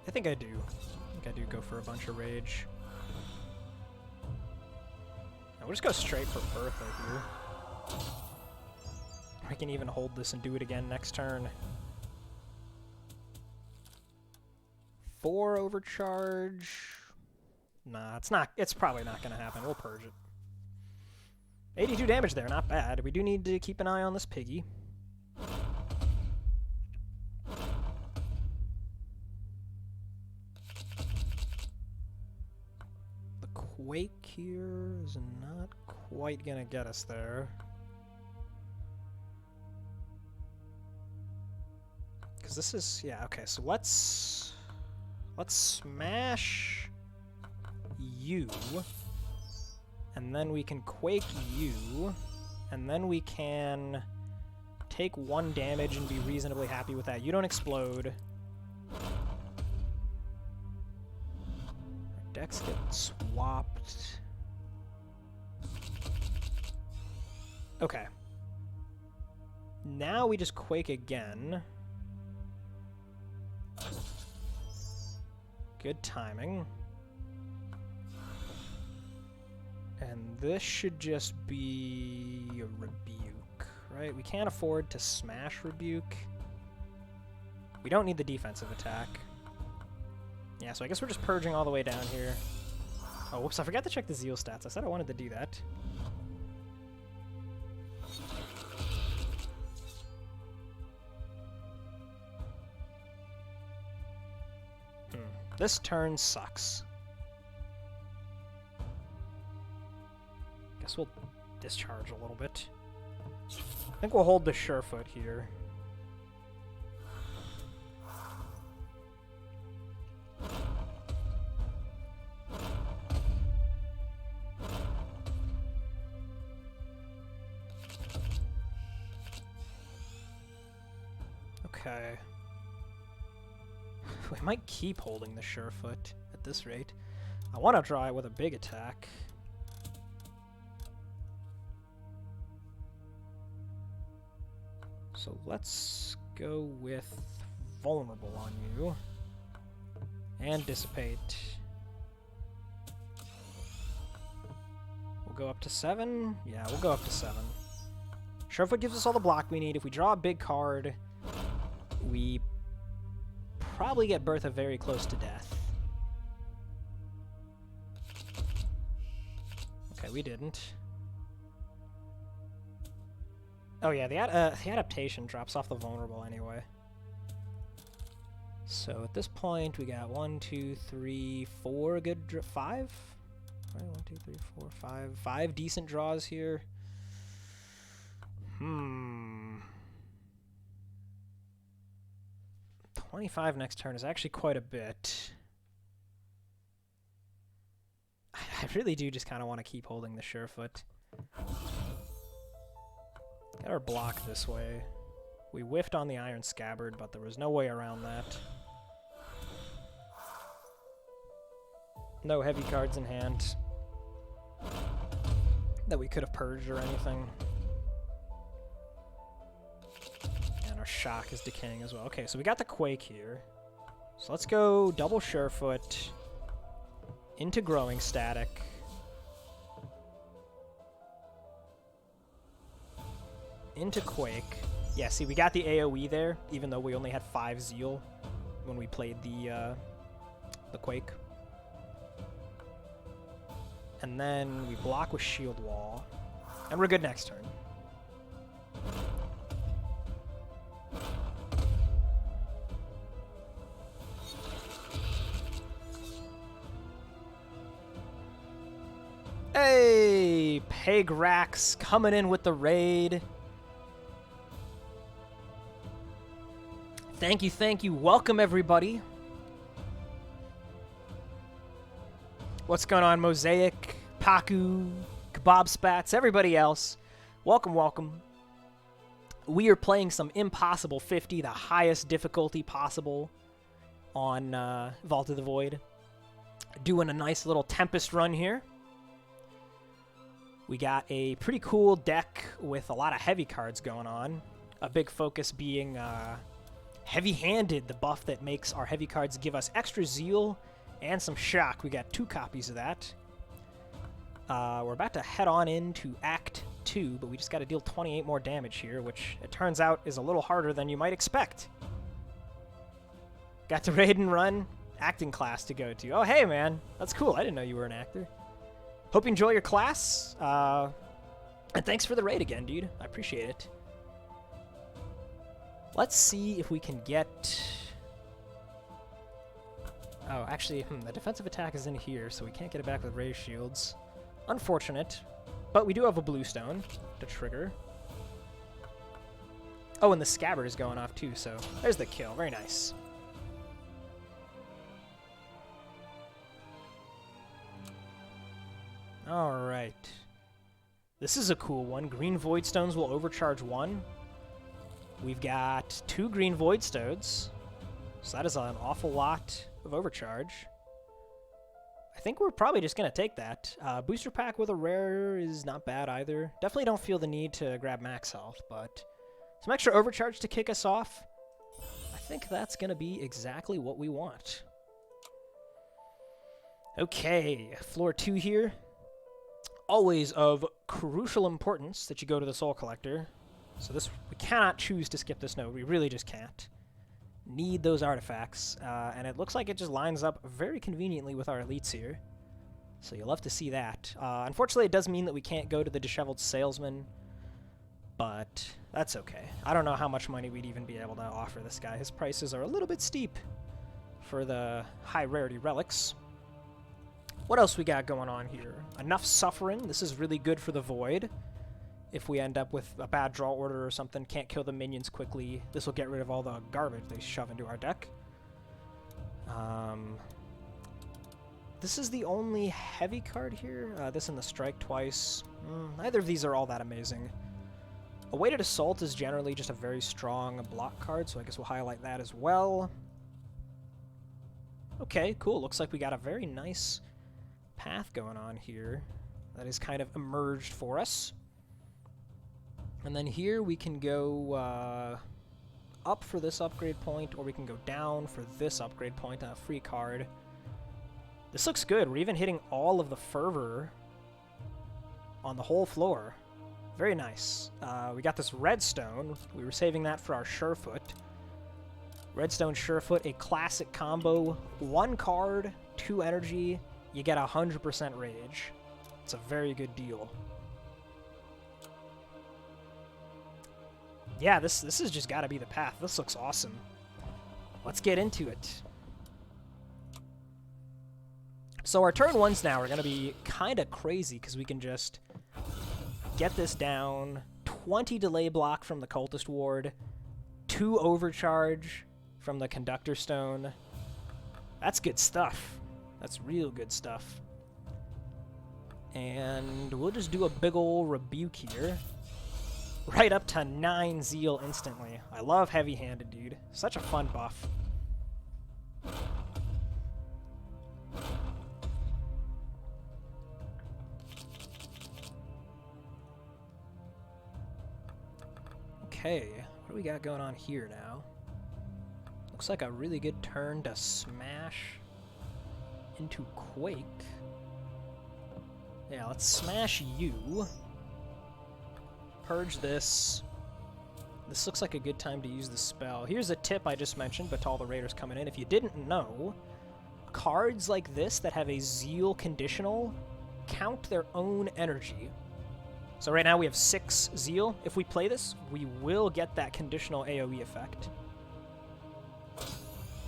I think I do. I think I do go for a bunch of rage. Now we'll just go straight for Bertha here. I can even hold this and do it again next turn. 4 overcharge. Nah, it's probably not gonna happen. We'll purge it. 82 damage there, not bad. We do need to keep an eye on this piggy. The Quake here is not quite gonna get us there. Because this is, yeah, okay, so let's smash you, and then we can Quake you, and then we can take 1 damage and be reasonably happy with that. You don't explode. Our decks get swapped. Okay. Now we just Quake again. Good timing. And this should just be a Rebuke, right? We can't afford to smash Rebuke. We don't need the defensive attack. Yeah, so I guess we're just purging all the way down here. Oh, whoops, I forgot to check the Zeal stats. I said I wanted to do that. This turn sucks. Guess we'll discharge a little bit. I think we'll hold the Surefoot here. Okay. We might keep holding the Surefoot at this rate. I want to try it with a big attack. So let's go with Vulnerable on you. And Dissipate. We'll go up to 7. Yeah, we'll go up to 7. Surefoot gives us all the block we need. If we draw a big card, we probably get Bertha very close to death. Okay, we didn't. Oh yeah, the adaptation drops off the vulnerable anyway. So at this point, we got 1, 2, 3, 4 good 5? Right, 1, 2, 3, 4, 5. 5 decent draws here. 25 next turn is actually quite a bit. I really do just kind of want to keep holding the Surefoot. Get our block this way. We whiffed on the Iron Scabbard, but there was no way around that. No heavy cards in hand that we could have purged or anything. And our Shock is decaying as well. Okay, so we got the Quake here. So let's go double Surefoot into Growing Static. Into Quake. Yeah, see, we got the AoE there, even though we only had 5 Zeal when we played the Quake. And then we block with Shield Wall. And we're good next turn. Hey! Pegrax coming in with the raid. Thank you, thank you. Welcome, everybody. What's going on, Mosaic, Paku, Kebab Spats, everybody else? Welcome, welcome. We are playing some Impossible 50, the highest difficulty possible on Vault of the Void. Doing a nice little Tempest run here. We got a pretty cool deck with a lot of heavy cards going on. A big focus being Heavy-Handed, the buff that makes our heavy cards give us extra Zeal and some Shock. We got 2 copies of that. We're about to head on into Act 2, but we just got to deal 28 more damage here, which it turns out is a little harder than you might expect. Got the raid and run acting class to go to. Oh, hey, man. That's cool. I didn't know you were an actor. Hope you enjoy your class. And thanks for the raid again, dude. I appreciate it. Let's see if we can get... Oh, actually, the defensive attack is in here, so we can't get it back with Ray Shields. Unfortunate. But we do have a blue stone to trigger. Oh, and the Scabbard is going off too, so there's the kill. Very nice. Alright. This is a cool one. Green Void Stones will overcharge 1. We've got 2 green Void Stones, so that is an awful lot of overcharge. I think we're probably just going to take that. Booster pack with a rare is not bad either. Definitely don't feel the need to grab max health, but some extra overcharge to kick us off. I think that's going to be exactly what we want. Okay, floor 2 here. Always of crucial importance that you go to the Soul Collector. So this, we cannot choose to skip this node. We really just can't. Need those artifacts, and it looks like it just lines up very conveniently with our elites here. So you'll love to see that. Unfortunately, it does mean that we can't go to the Disheveled Salesman, but that's okay. I don't know how much money we'd even be able to offer this guy. His prices are a little bit steep for the high-rarity relics. What else we got going on here? Enough suffering. This is really good for the Void. If we end up with a bad draw order or something, can't kill the minions quickly, this will get rid of all the garbage they shove into our deck. This is the only heavy card here. This and the Strike twice. Neither of these are all that amazing. A Weighted Assault is generally just a very strong block card, so I guess we'll highlight that as well. Okay, cool. Looks like we got a very nice path going on here that has kind of emerged for us. And then here we can go up for this upgrade point, or we can go down for this upgrade point on a free card. This looks good. We're even hitting all of the fervor on the whole floor. Very nice. We got this Redstone. We were saving that for our Surefoot. Redstone Surefoot, a classic combo. 1 card, 2 energy, you get 100% rage. It's a very good deal. Yeah, this has just got to be the path. This looks awesome. Let's get into it. So our turn 1s now are going to be kind of crazy because we can just get this down. 20 delay block from the Cultist Ward. 2 overcharge from the Conductor Stone. That's good stuff. That's real good stuff. And we'll just do a big ol' rebuke here. Right up to 9 Zeal instantly. I love heavy-handed, dude. Such a fun buff. Okay, what do we got going on here now? Looks like a really good turn to smash into Quake. Yeah, let's smash you. Purge this. This looks like a good time to use the spell. Here's a tip I just mentioned, but to all the raiders coming in. If you didn't know, cards like this that have a Zeal conditional count their own energy. So right now we have 6 Zeal. If we play this, we will get that conditional AoE effect.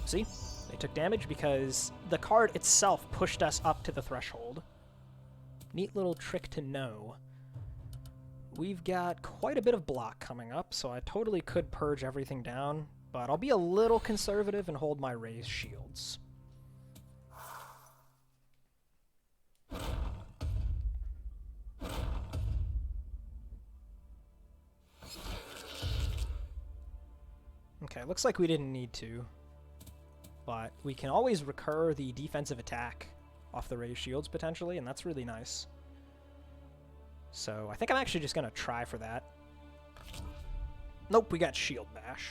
See? They took damage because the card itself pushed us up to the threshold. Neat little trick to know. We've got quite a bit of block coming up, so I totally could purge everything down, but I'll be a little conservative and hold my raised shields. Okay, looks like we didn't need to, but we can always recur the defensive attack off the raised shields potentially, and that's really nice. So I think I'm actually just going to try for that. Nope, we got Shield Bash.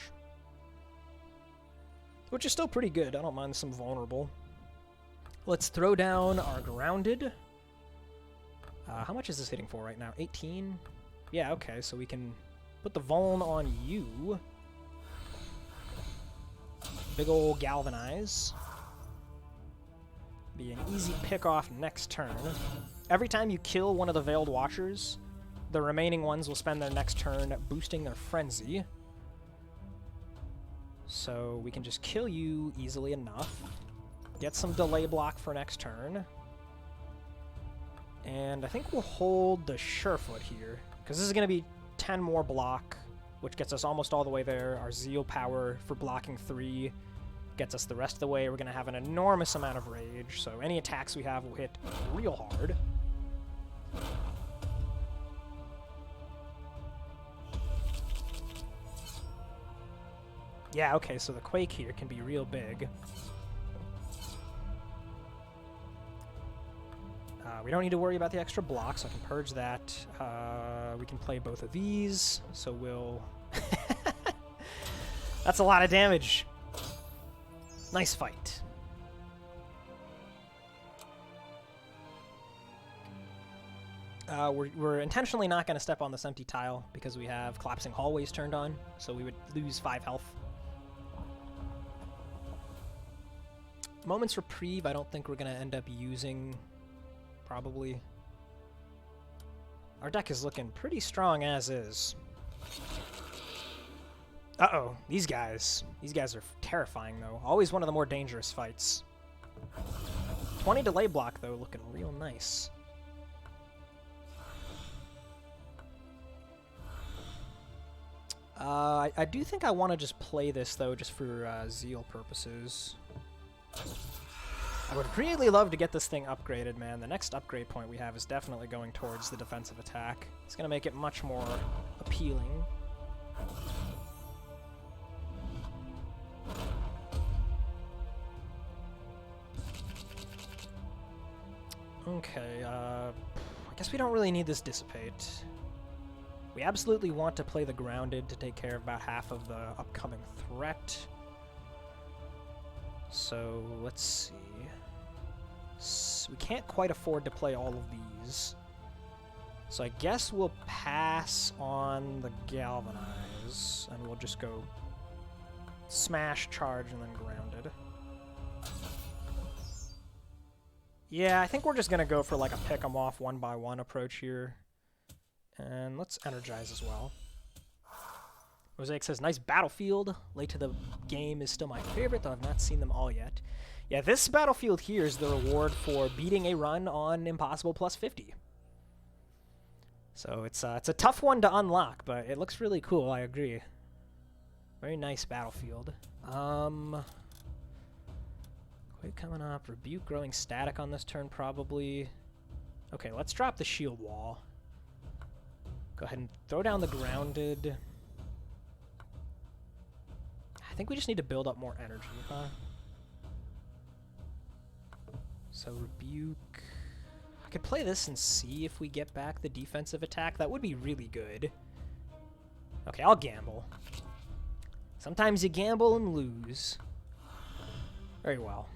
Which is still pretty good. I don't mind some vulnerable. Let's throw down our Grounded. How much is this hitting for right now? 18? Yeah, okay, so we can put the Vuln on you. Big ol' Galvanize. Be an easy pick off next turn. Every time you kill one of the Veiled Watchers, the remaining ones will spend their next turn boosting their Frenzy. So we can just kill you easily enough. Get some delay block for next turn. And I think we'll hold the Surefoot here, because this is going to be 10 more block, which gets us almost all the way there. Our Zeal power for blocking 3 gets us the rest of the way. We're going to have an enormous amount of rage, so any attacks we have will hit real hard. Yeah, okay, so the Quake here can be real big. We don't need to worry about the extra block, so I can purge that. We can play both of these, so we'll... That's a lot of damage. Nice fight. We're intentionally not going to step on this empty tile because we have collapsing hallways turned on, so we would lose 5 health. Moment's Reprieve, I don't think we're going to end up using, probably. Our deck is looking pretty strong as is. Uh-oh, these guys are terrifying, though. Always one of the more dangerous fights. 20 delay block, though, looking real nice. I do think I want to just play this, though, just for zeal purposes. I would really love to get this thing upgraded, man. The next upgrade point we have is definitely going towards the defensive attack. It's going to make it much more appealing. Okay, I guess we don't really need this Dissipate. We absolutely want to play the Grounded to take care of about half of the upcoming threat. So, let's see. We can't quite afford to play all of these. So I guess we'll pass on the Galvanize, and we'll just go Smash, Charge, and then Grounded. Yeah, I think we're just going to go for like a pick 'em off one by one approach here. And let's Energize as well. Mosaic says, nice battlefield. Late to the game is still my favorite, though I've not seen them all yet. Yeah, this battlefield here is the reward for beating a run on Impossible plus 50. So it's a tough one to unlock, but it looks really cool, I agree. Very nice battlefield. Quake coming up. Rebuke growing static on this turn, probably. Okay, let's drop the shield wall. Go ahead and throw down the Grounded. I think we just need to build up more energy, huh? So Rebuke. I could play this and see if we get back the defensive attack. That would be really good. Okay, I'll gamble. Sometimes you gamble and lose. Very well.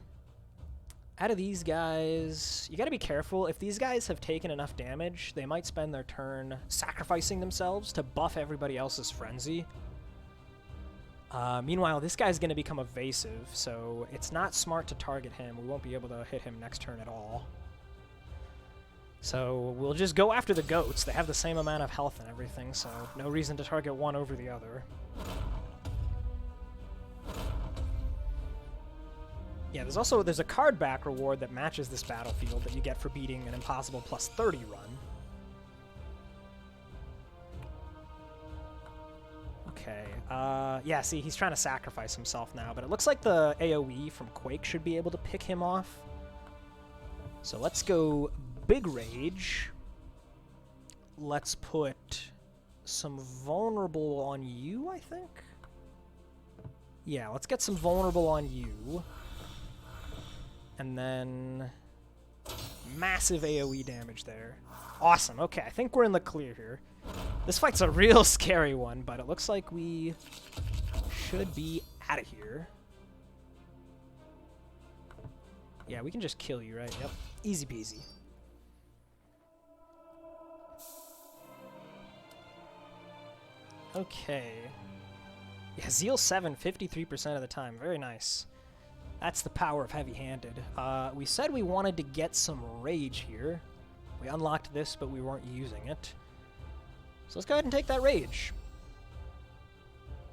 Out of these guys, you gotta be careful. If these guys have taken enough damage, they might spend their turn sacrificing themselves to buff everybody else's frenzy. Meanwhile, this guy's going to become evasive, so it's not smart to target him. We won't be able to hit him next turn at all. So we'll just go after the goats. They have the same amount of health and everything, so no reason to target one over the other. Yeah, there's a card back reward that matches this battlefield that you get for beating an Impossible plus 30 run. Okay, yeah, see, he's trying to sacrifice himself now, but it looks like the AoE from Quake should be able to pick him off. So let's go Big Rage. Let's put some Vulnerable on you, I think? Yeah, let's get some Vulnerable on you. And then massive AoE damage there. Awesome, okay, I think we're in the clear here. This fight's a real scary one, but it looks like we should be out of here. Yeah, we can just kill you, right? Yep. Easy peasy. Okay. Yeah, Zeal 7, 53% of the time. Very nice. That's the power of heavy-handed. We said we wanted to get some Rage here. We unlocked this, but we weren't using it. So let's go ahead and take that Rage.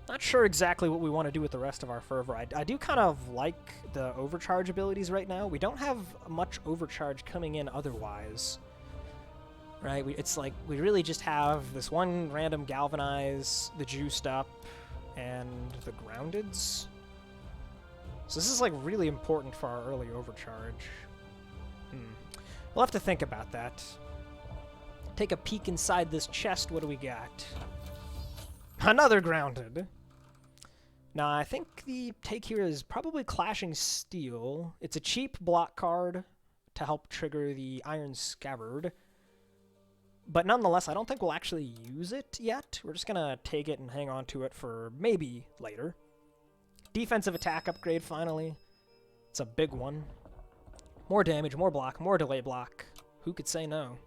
Not sure exactly what we want to do with the rest of our Fervor. I do kind of like the overcharge abilities right now. We don't have much overcharge coming in otherwise. Right? It's like we really just have this one random Galvanize, the Juiced Up, and the Groundeds. So this is like really important for our early overcharge. We'll have to think about that. Take a peek inside this chest. What do we got? Another Grounded. Now, I think the take here is probably Clashing Steel. It's a cheap block card to help trigger the Iron Scabbard. But nonetheless, I don't think we'll actually use it yet. We're just going to take it and hang on to it for maybe later. Defensive attack upgrade, finally. It's a big one. More damage, more block, more delay block. Who could say no?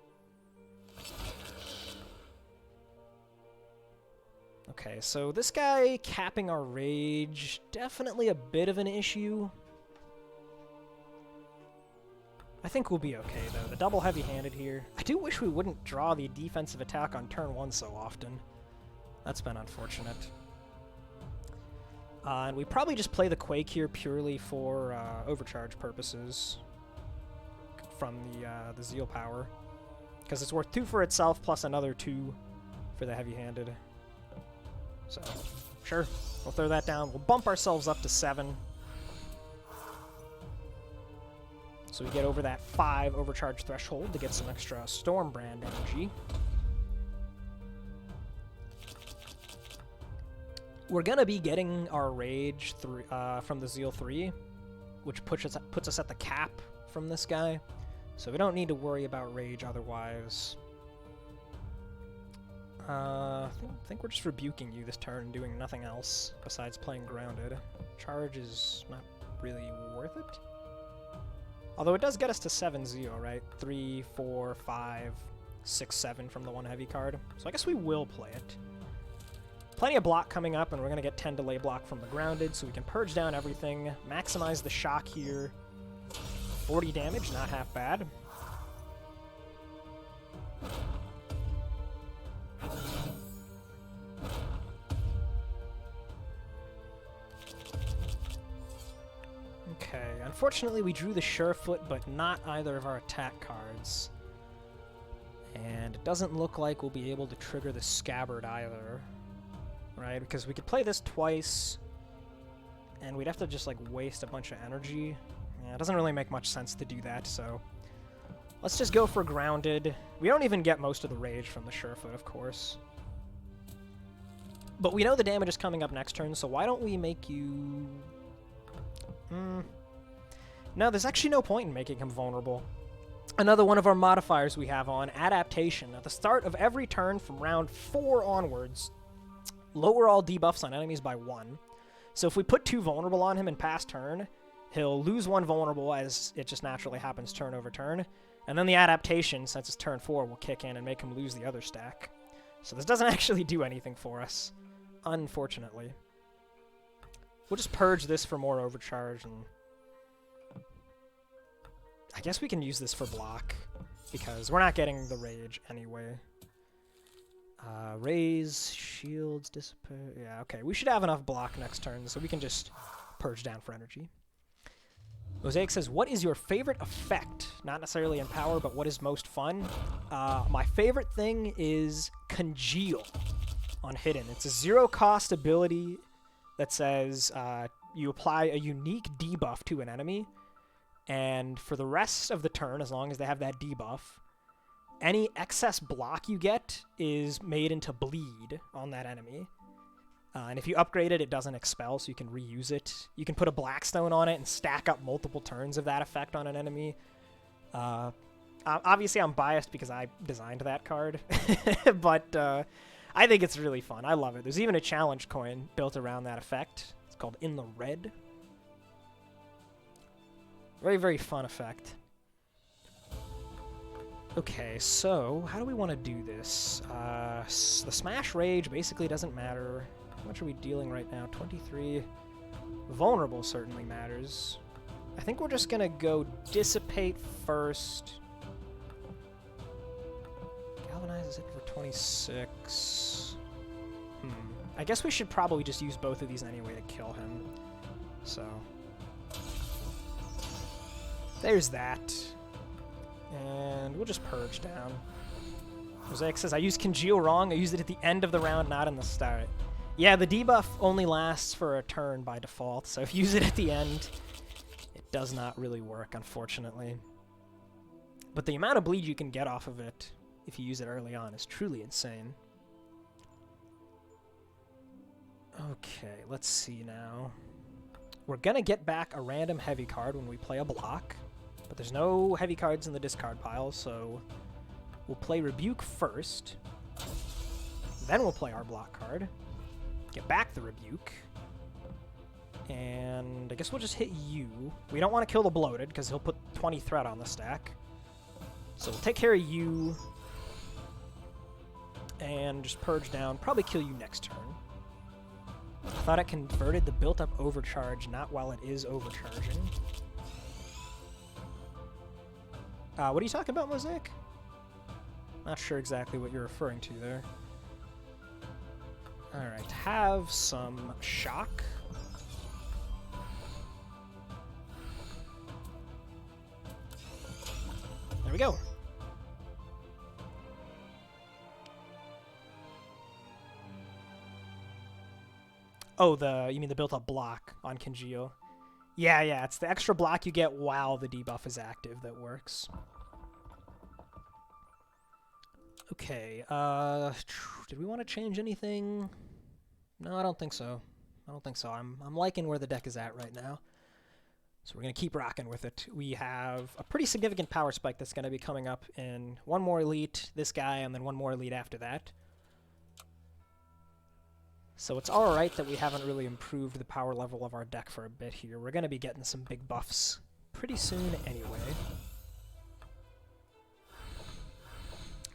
Okay, so this guy capping our rage, definitely a bit of an issue. I think we'll be okay, though. The double heavy-handed here. I do wish we wouldn't draw the defensive attack on turn 1 so often. That's been unfortunate. And we probably just play the Quake here purely for overcharge purposes from the Zeal power. Because it's worth 2 for itself, plus another 2 for the heavy-handed. So, sure, we'll throw that down. We'll bump ourselves up to 7. So we get over that 5 overcharge threshold to get some extra Stormbrand energy. We're going to be getting our Rage from the Zeal 3, which puts us at the cap from this guy. So we don't need to worry about Rage otherwise. I think we're just rebuking you this turn and doing nothing else besides playing Grounded. Charge is not really worth it. Although it does get us to 7 Zeal, right? 3, 4, 5, 6, 7 from the 1 heavy card. So I guess we will play it. Plenty of block coming up, and we're going to get 10 delay block from the Grounded, so we can purge down everything, maximize the shock here. 40 damage, not half bad. Okay, unfortunately we drew the Surefoot, but not either of our attack cards. And it doesn't look like we'll be able to trigger the Scabbard either. Right, because we could play this twice, and we'd have to just, like, waste a bunch of energy. Yeah, it doesn't really make much sense to do that, so let's just go for Grounded. We don't even get most of the Rage from the Surefoot, of course. But we know the damage is coming up next turn, so why don't we make you... No, there's actually no point in making him vulnerable. Another one of our modifiers we have on, Adaptation. At the start of every turn from round 4 onwards, lower all debuffs on enemies by 1. So if we put 2 vulnerable on him in past turn, he'll lose 1 vulnerable as it just naturally happens turn over turn. And then the adaptation, since it's turn 4, will kick in and make him lose the other stack. So this doesn't actually do anything for us, unfortunately. We'll just purge this for more overcharge, and I guess we can use this for block, because we're not getting the Rage anyway. Raise, shields, dissipate. Yeah, okay. We should have enough block next turn, so we can just purge down for energy. Mosaic says, what is your favorite effect? Not necessarily in power, but what is most fun? My favorite thing is Congeal on Hidden. It's a 0-cost ability that says you apply a unique debuff to an enemy, and for the rest of the turn, as long as they have that debuff, any excess block you get is made into bleed on that enemy. And if you upgrade it, it doesn't expel, so you can reuse it. You can put a Blackstone on it and stack up multiple turns of that effect on an enemy. Obviously, I'm biased because I designed that card, but I think it's really fun. I love it. There's even a challenge coin built around that effect. It's called In the Red. Very, very fun effect. Okay, so how do we want to do this? The Smash Rage basically doesn't matter. How much are we dealing right now? 23. Vulnerable certainly matters. I think we're just going to go Dissipate first. Galvanizes it for 26. I guess we should probably just use both of these anyway to kill him. So there's that. And we'll just purge down. Mosaic says, I used Congeal wrong. I used it at the end of the round, not in the start. Yeah, the debuff only lasts for a turn by default, so if you use it at the end, it does not really work, unfortunately. But the amount of bleed you can get off of it if you use it early on is truly insane. Okay, let's see now. We're gonna get back a random heavy card when we play a block. But there's no heavy cards in the discard pile, so we'll play Rebuke first. Then we'll play our block card. Get back the Rebuke. And I guess we'll just hit you. We don't want to kill the Bloated, because he'll put 20 threat on the stack. So we'll take care of you. And just purge down. Probably kill you next turn. I thought it converted the built-up overcharge, not while it is overcharging. What are you talking about, Mosaic? Not sure exactly what you're referring to there. Alright, have some shock. There we go. Oh, you mean the built-up block on Congeal? Yeah, it's the extra block you get while the debuff is active that works. Okay, did we want to change anything? No, I don't think so. I'm liking where the deck is at right now. So we're going to keep rocking with it. We have a pretty significant power spike that's going to be coming up in one more elite, this guy, and then one more elite after that. So it's alright that we haven't really improved the power level of our deck for a bit here. We're going to be getting some big buffs pretty soon anyway.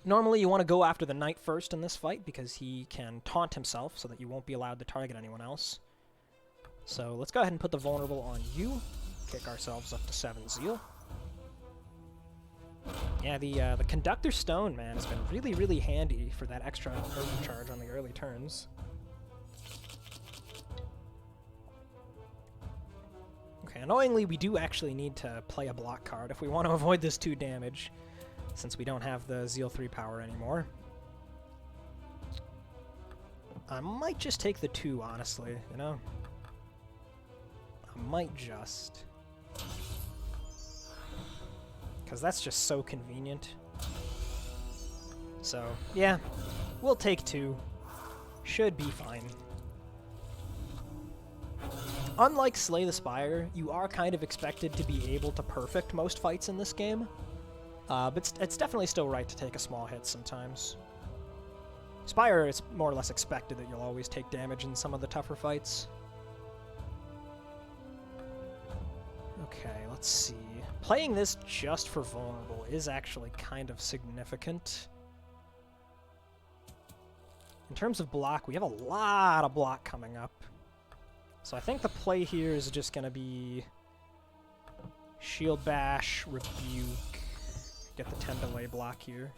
Normally you want to go after the knight first in this fight because he can taunt himself so that you won't be allowed to target anyone else. So let's go ahead and put the vulnerable on you. Kick ourselves up to 7 zeal. Yeah, the Conductor Stone, man, has been really, really handy for that extra overcharge on the early turns. Okay, annoyingly, we do actually need to play a block card if we want to avoid this 2 damage, since we don't have the Zeal 3 power anymore. I might just take the 2, honestly, you know? I might just. Because that's just so convenient. So, yeah, we'll take 2. Should be fine. Unlike Slay the Spire, you are kind of expected to be able to perfect most fights in this game. But it's definitely still right to take a small hit sometimes. Spire, it's more or less expected that you'll always take damage in some of the tougher fights. Okay, let's see. Playing this just for vulnerable is actually kind of significant. In terms of block, we have a lot of block coming up. So I think the play here is just going to be Shield Bash, Rebuke, get the 10 delay block here.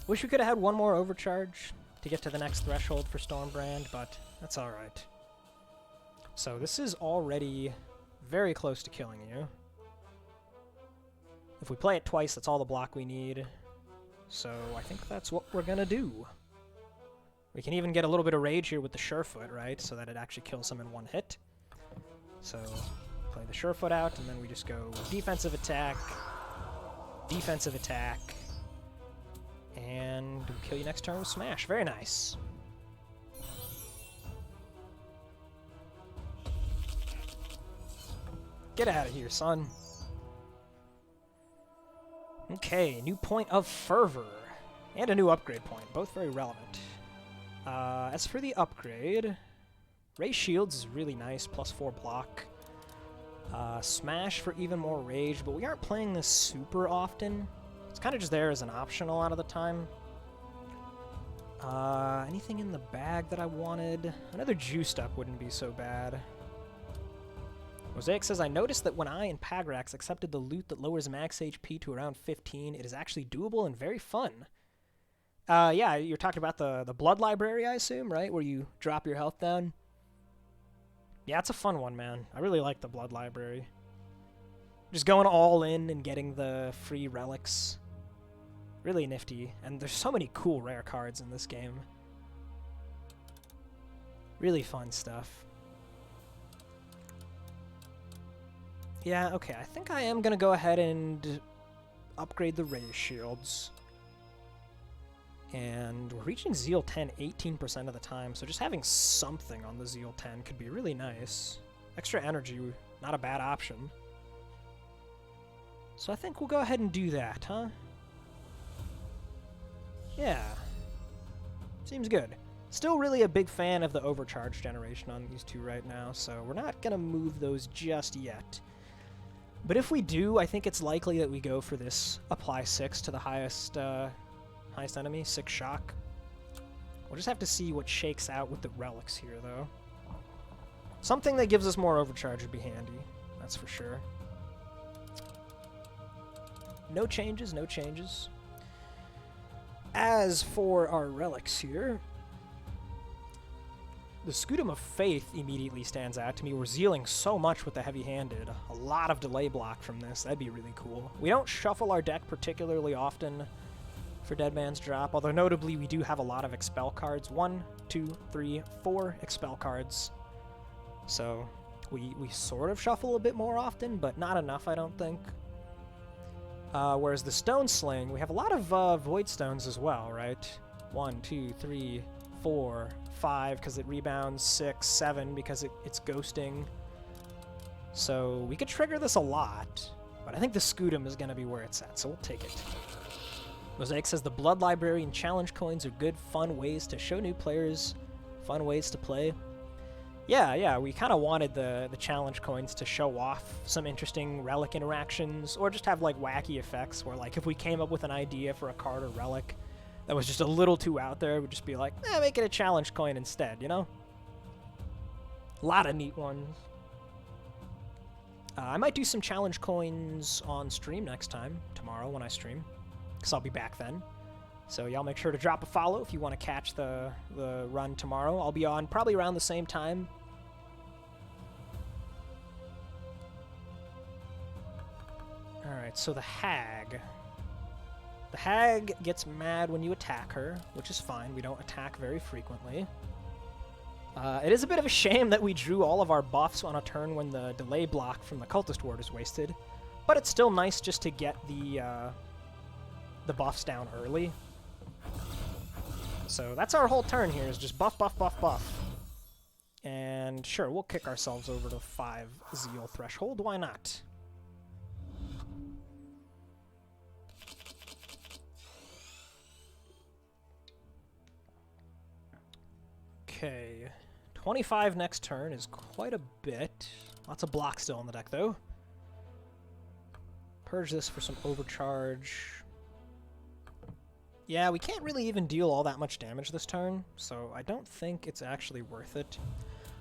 Wish we could have had one more overcharge to get to the next threshold for Stormbrand, but that's alright. So this is already very close to killing you. If we play it twice, that's all the block we need. So I think that's what we're gonna do. We can even get a little bit of rage here with the Surefoot, right? So that it actually kills him in 1 hit. So play the Surefoot out, and then we just go defensive attack, and we'll kill you next turn with Smash. Very nice. Get out of here, son. Okay, new point of Fervor. And a new upgrade point, both very relevant. As for the upgrade, Ray Shields is really nice, +4 block. Smash for even more rage, but we aren't playing this super often. It's kind of just there as an option a lot of the time. Anything in the bag that I wanted? Another Juiced Up wouldn't be so bad. Mosaic says, I noticed that when I and Pagrax accepted the loot that lowers max HP to around 15, it is actually doable and very fun. Yeah, you're talking about the Blood Library, I assume, right? Where you drop your health down? Yeah, it's a fun one, man. I really like the Blood Library. Just going all in and getting the free relics. Really nifty. And there's so many cool rare cards in this game. Really fun stuff. Yeah, okay, I think I am going to go ahead and upgrade the Ray Shields. And we're reaching Zeal 10 18% of the time, so just having something on the Zeal 10 could be really nice. Extra energy, not a bad option. So I think we'll go ahead and do that, huh? Yeah. Seems good. Still really a big fan of the overcharge generation on these two right now, so we're not going to move those just yet. But if we do, I think it's likely that we go for this apply 6 to the highest Highest enemy, 6 shock. We'll just have to see what shakes out with the relics here, though. Something that gives us more overcharge would be handy, that's for sure. No changes, no changes. As for our relics here, the Scutum of Faith immediately stands out to me. We're zealing so much with the heavy-handed. A lot of delay block from this. That'd be really cool. We don't shuffle our deck particularly often for Dead Man's Drop, although notably we do have a lot of Expel cards. 1, 2, 3, 4 Expel cards. So we sort of shuffle a bit more often, but not enough, I don't think. Whereas the Stone Sling, we have a lot of Void Stones as well, right? 1, 2, 3, 4, 5 because it rebounds, 6, 7 because it's ghosting. So we could trigger this a lot, but I think the Scutum is going to be where it's at, so we'll take it. Mosaic says the Blood Library and challenge coins are good, fun ways to show new players, fun ways to play. Yeah, we kind of wanted the challenge coins to show off some interesting relic interactions, or just have like wacky effects where like if we came up with an idea for a card or relic that was just a little too out there, we'd just be like, make it a challenge coin instead, you know? A lot of neat ones. I might do some challenge coins on stream next time, tomorrow when I stream, because I'll be back then. So y'all make sure to drop a follow if you want to catch the run tomorrow. I'll be on probably around the same time. Alright, so the Hag. The Hag gets mad when you attack her, which is fine. We don't attack very frequently. It is a bit of a shame that we drew all of our buffs on a turn when the delay block from the Cultist Ward is wasted. But it's still nice just to get the buffs down early. So that's our whole turn here, is just buff, buff, buff, buff. And sure, we'll kick ourselves over to 5 Zeal threshold. Why not? Okay, 25 next turn is quite a bit. Lots of blocks still on the deck, though. Purge this for some overcharge. Yeah, we can't really even deal all that much damage this turn, so I don't think it's actually worth it.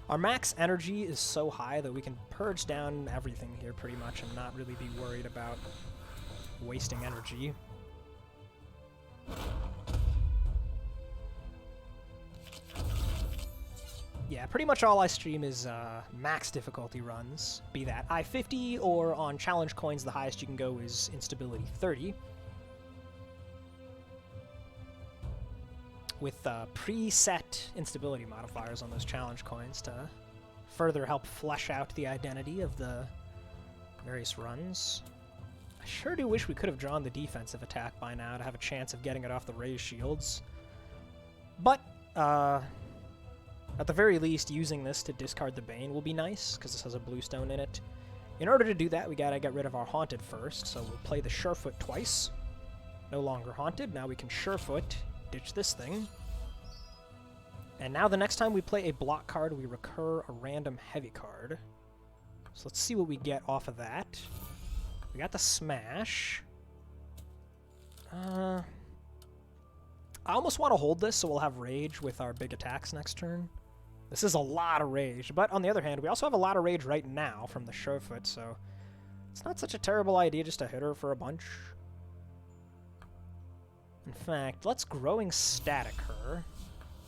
Our max energy is so high that we can purge down everything here pretty much and not really be worried about wasting energy. Yeah, pretty much all I stream is max difficulty runs, be that I-50 or on challenge coins the highest you can go is instability 30. With preset instability modifiers on those challenge coins to further help flesh out the identity of the various runs. I sure do wish we could have drawn the defensive attack by now to have a chance of getting it off the raised shields. But, at the very least, using this to discard the Bane will be nice, because this has a blue stone in it. In order to do that, we gotta get rid of our Haunted first, so we'll play the Surefoot twice. No longer Haunted, now we can Surefoot, ditch this thing. And now the next time we play a block card, we recur a random heavy card. So let's see what we get off of that. We got the Smash. I almost want to hold this so we'll have Rage with our big attacks next turn. This is a lot of Rage, but on the other hand, we also have a lot of Rage right now from the Surefoot, so it's not such a terrible idea just to hit her for a bunch. In fact, let's Growing Static her.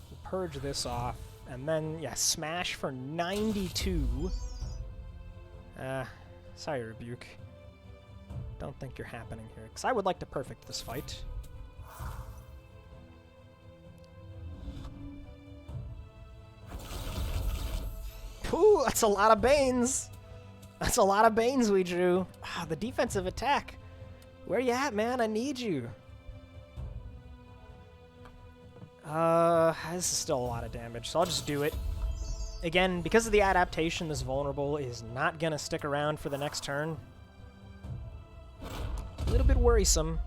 We'll purge this off, and then, yeah, Smash for 92. Sorry, Rebuke. Don't think you're happening here, because I would like to perfect this fight. Ooh, that's a lot of Banes! That's a lot of Banes we drew. Ah, the defensive attack. Where you at, man? I need you. This is still a lot of damage, so I'll just do it. Again, because of the adaptation, this vulnerable is not gonna stick around for the next turn. A little bit worrisome.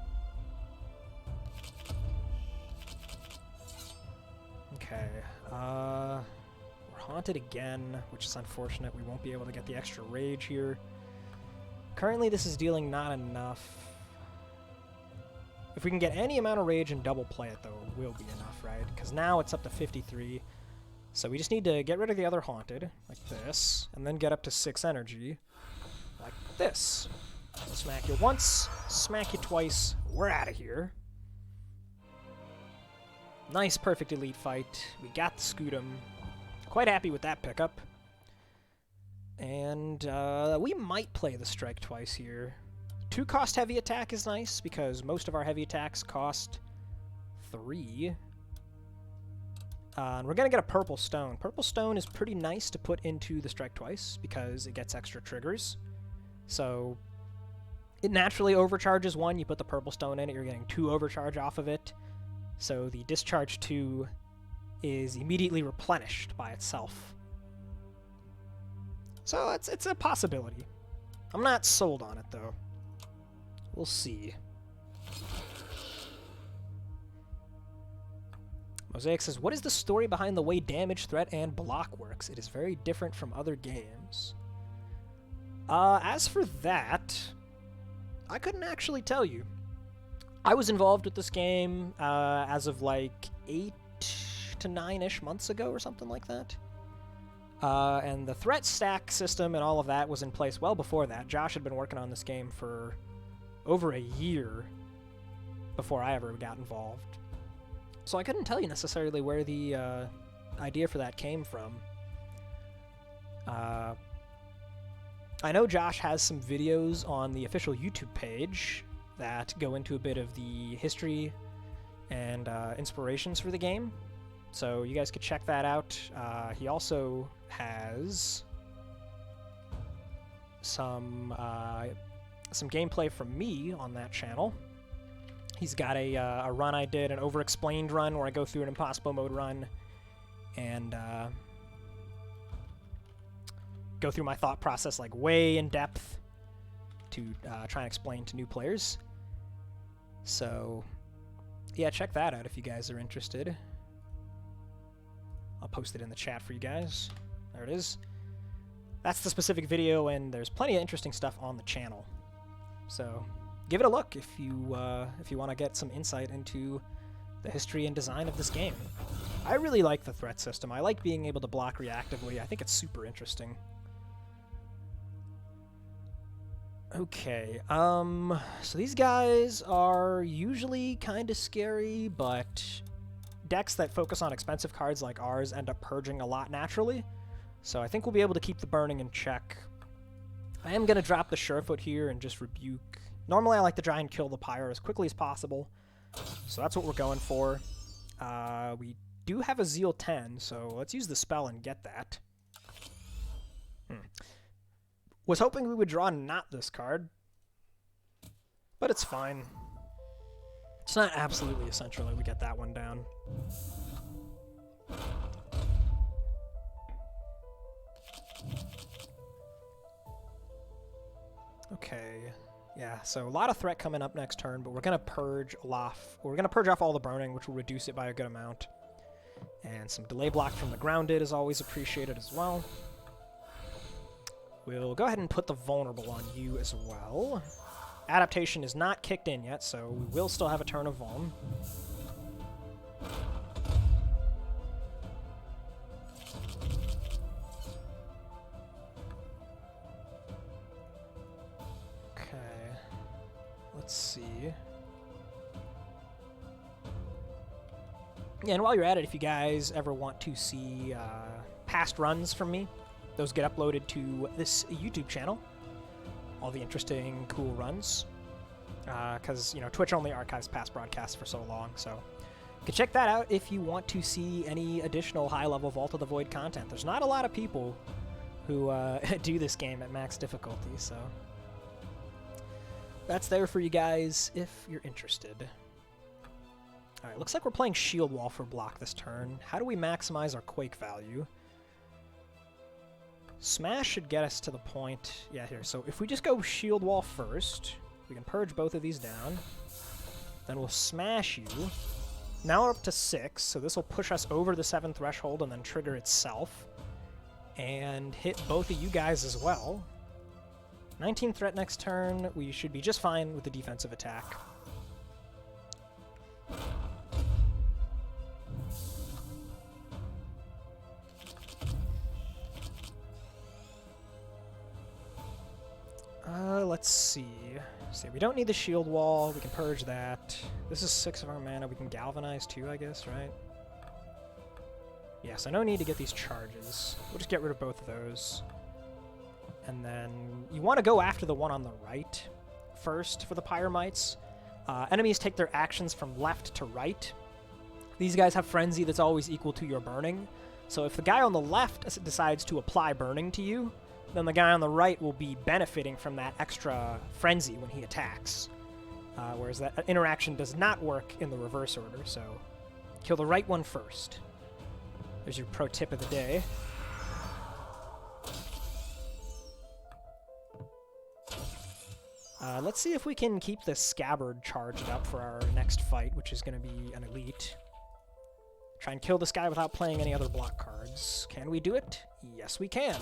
Okay, we're Haunted again, which is unfortunate. We won't be able to get the extra Rage here. Currently, this is dealing not enough. If we can get any amount of rage and double play it, though, it will be enough, right? Because now it's up to 53. So we just need to get rid of the other Haunted, like this, and then get up to 6 energy, like this. Smack you once, smack you twice, we're out of here. Nice, perfect elite fight. We got the Scootum. Quite happy with that pickup. And we might play the Strike twice here. 2 cost heavy attack is nice, because most of our heavy attacks cost 3. And we're going to get a Purple Stone. Purple Stone is pretty nice to put into the Strike twice, because it gets extra triggers. So it naturally overcharges 1. You put the Purple Stone in it, you're getting 2 overcharge off of it. So the Discharge 2 is immediately replenished by itself. So it's a possibility. I'm not sold on it, though. We'll see. Mosaic says, what is the story behind the way damage, threat, and block works? It is very different from other games. As for that, I couldn't actually tell you. I was involved with this game as of like 8 to 9-ish months ago or something like that. And the threat stack system and all of that was in place well before that. Josh had been working on this game for over a year before I ever got involved. So I couldn't tell you necessarily where the idea for that came from. I know Josh has some videos on the official YouTube page that go into a bit of the history and inspirations for the game. So you guys could check that out. He also has some gameplay from me on that channel. He's got a run I did, an over-explained run where I go through an impossible mode run and go through my thought process like way in depth to try and explain to new players. So yeah, check that out if you guys are interested. I'll post it in the chat for you guys. There it is. That's the specific video, and there's plenty of interesting stuff on the channel. So give it a look if you want to get some insight into the history and design of this game. I really like the threat system. I like being able to block reactively. I think it's super interesting. Okay, so these guys are usually kind of scary, but decks that focus on expensive cards like ours end up purging a lot naturally, so I think we'll be able to keep the burning in check. I am going to drop the Surefoot here and just rebuke. Normally I like to try and kill the Pyre as quickly as possible, so that's what we're going for. We do have a Zeal 10, so let's use the spell and get that. Was hoping we would draw not this card, but it's fine. It's not absolutely essential that we get that one down. Okay, yeah, so a lot of threat coming up next turn, but we're gonna purge off. We're gonna purge off all the burning, which will reduce it by a good amount. And some delay block from the grounded is always appreciated as well. We'll go ahead and put the vulnerable on you as well. Adaptation is not kicked in yet, so we will still have a turn of vuln. Okay, let's see. Yeah, and while you're at it, if you guys ever want to see past runs from me, those get uploaded to this YouTube channel. All the interesting, cool runs. Because, you know, Twitch only archives past broadcasts for so long, so you can check that out if you want to see any additional high-level Vault of the Void content. There's not a lot of people who do this game at max difficulty, so that's there for you guys if you're interested. Alright, looks like we're playing Shield Wall for block this turn. How do we maximize our Quake value? Smash should get us to the point. Yeah, here. So if we just go Shield Wall first, we can purge both of these down. Then we'll smash you. Now we're up to 6, so this will push us over the 7 threshold and then trigger itself. And hit both of you guys as well. 19 threat next turn. We should be just fine with the defensive attack. See, we don't need the shield wall. We can purge that. This is 6 of our mana. We can galvanize too, I guess, right? Yes, I don't need to get these charges. We'll just get rid of both of those. And then you want to go after the one on the right first for the Pyramites. Enemies take their actions from left to right. These guys have Frenzy that's always equal to your Burning. So if the guy on the left decides to apply Burning to you, then the guy on the right will be benefiting from that extra Frenzy when he attacks. Whereas that interaction does not work in the reverse order, so kill the right one first. There's your pro tip of the day. Let's see if we can keep this Scabbard charged up for our next fight, which is going to be an elite. Try and kill this guy without playing any other block cards. Can we do it? Yes, we can.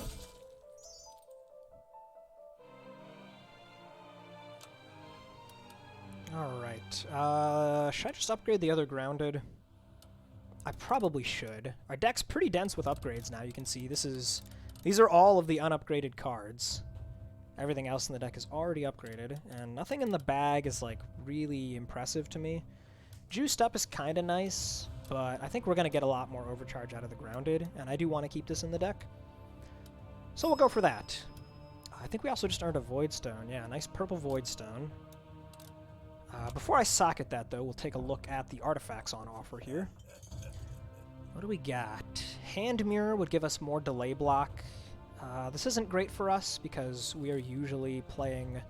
Alright. Should I just upgrade the other grounded? I probably should. Our deck's pretty dense with upgrades now, you can see. These are all of the unupgraded cards. Everything else in the deck is already upgraded, and nothing in the bag is, like, really impressive to me. Juiced up is kind of nice, but I think we're going to get a lot more overcharge out of the grounded, and I do want to keep this in the deck. So we'll go for that. I think we also just earned a Void Stone. Yeah, nice purple Void Stone. Before I socket that, though, we'll take a look at the artifacts on offer here. What do we got? Hand Mirror would give us more delay block. This isn't great for us because we are usually playing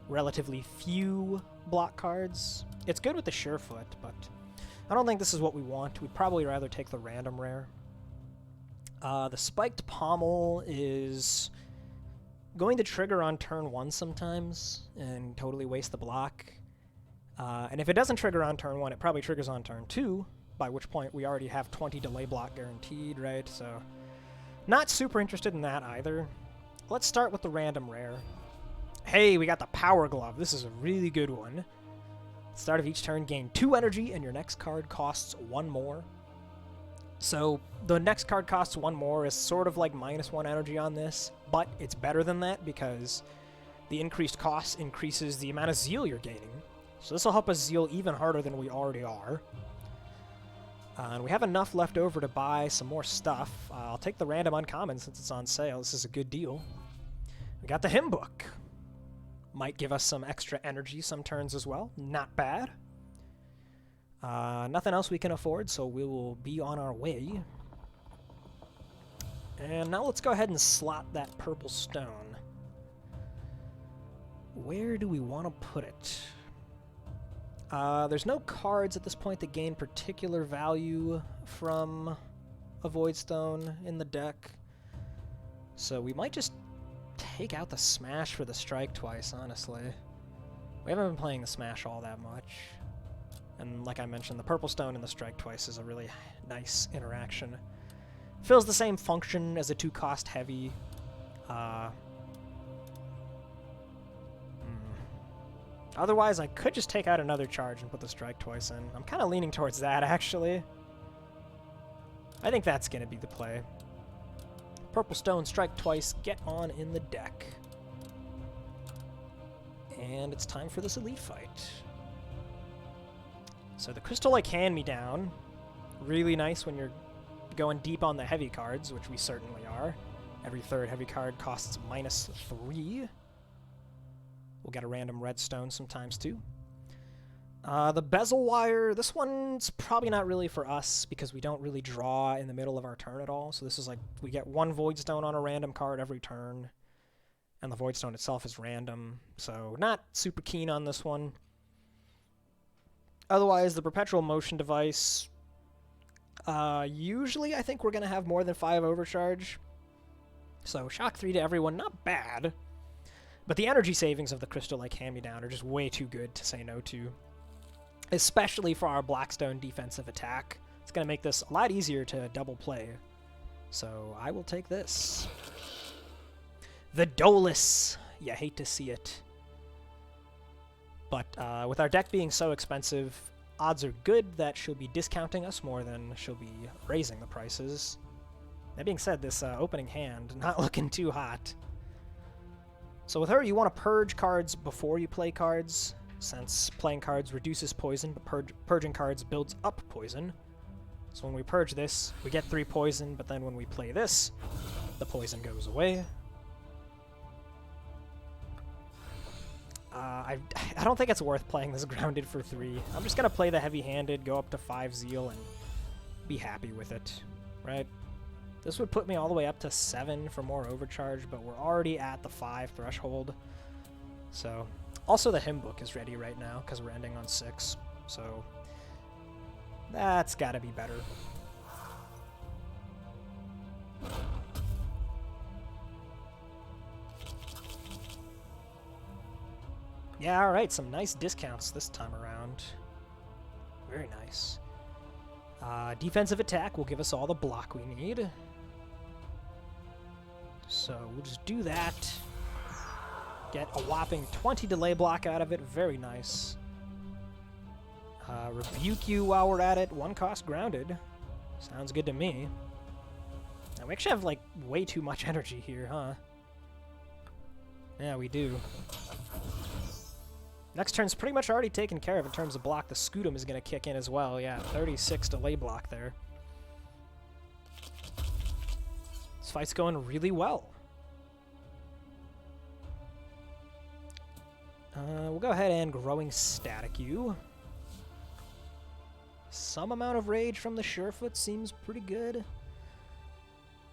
relatively few block cards. It's good with the Surefoot, but I don't think this is what we want. We'd probably rather take the random rare. The Spiked Pommel is going to trigger on turn 1 sometimes and totally waste the block. And if it doesn't trigger on turn 1, it probably triggers on turn 2, by which point we already have 20 delay block guaranteed, right? So not super interested in that either. Let's start with the random rare. Hey, we got the Power Glove. This is a really good one. Start of each turn, gain 2 energy, and your next card costs 1 more. So the next card costs 1 more is sort of like -1 energy on this, but it's better than that because the increased cost increases the amount of zeal you're gaining. So this will help us zeal even harder than we already are. And we have enough left over to buy some more stuff. I'll take the random uncommon since it's on sale. This is a good deal. We got the Hymn Book. Might give us some extra energy some turns as well. Not bad. Nothing else we can afford, so we will be on our way. And now let's go ahead and slot that purple stone. Where do we want to put it? There's no cards at this point that gain particular value from a Void Stone in the deck. So we might just take out the Smash for the Strike Twice, honestly. We haven't been playing the Smash all that much. And like I mentioned, the Purple Stone and the Strike Twice is a really nice interaction. Fills the same function as a 2-cost heavy. Otherwise, I could just take out another charge and put the Strike Twice in. I'm kind of leaning towards that, actually. I think that's going to be the play. Purple Stone, Strike Twice, get on in the deck. And it's time for this elite fight. So the Crystal Lake Hand-Me-Down, really nice when you're going deep on the heavy cards, which we certainly are. Every third heavy card costs -3. We'll get a random redstone sometimes too. The Bezel Wire, this one's probably not really for us because we don't really draw in the middle of our turn at all. So this is like, we get 1 Void Stone on a random card every turn, and the Void Stone itself is random. So not super keen on this one. Otherwise, the Perpetual Motion Device, usually I think we're going to have more than 5 overcharge. So Shock 3 to everyone, not bad. But the energy savings of the Crystal Lake Hand-Me-Down are just way too good to say no to. Especially for our Blackstone defensive attack. It's going to make this a lot easier to double play. So I will take this. The Dolus. You hate to see it. But with our deck being so expensive, odds are good that she'll be discounting us more than she'll be raising the prices. That being said, this opening hand, not looking too hot. So with her, you want to purge cards before you play cards, since playing cards reduces poison, but purging cards builds up poison. So when we purge this, we get 3 poison, but then when we play this, the poison goes away. I don't think it's worth playing this grounded for 3. I'm just going to play the heavy-handed, go up to 5 zeal, and be happy with it, right? This would put me all the way up to 7 for more overcharge, but we're already at the 5 threshold. So, also the hymn book is ready right now, because we're ending on 6. So, that's got to be better. Yeah, alright, some nice discounts this time around. Very nice. Defensive attack will give us all the block we need. So we'll just do that. Get a whopping 20 delay block out of it. Very nice. Rebuke you while we're at it. 1 cost grounded. Sounds good to me. Now, we actually have, like, way too much energy here, huh? Yeah, we do. Next turn's pretty much already taken care of in terms of block. The Scudum is going to kick in as well. Yeah, 36 delay block there. This fight's going really well. We'll go ahead and Growing Static you. Some amount of rage from the Surefoot seems pretty good.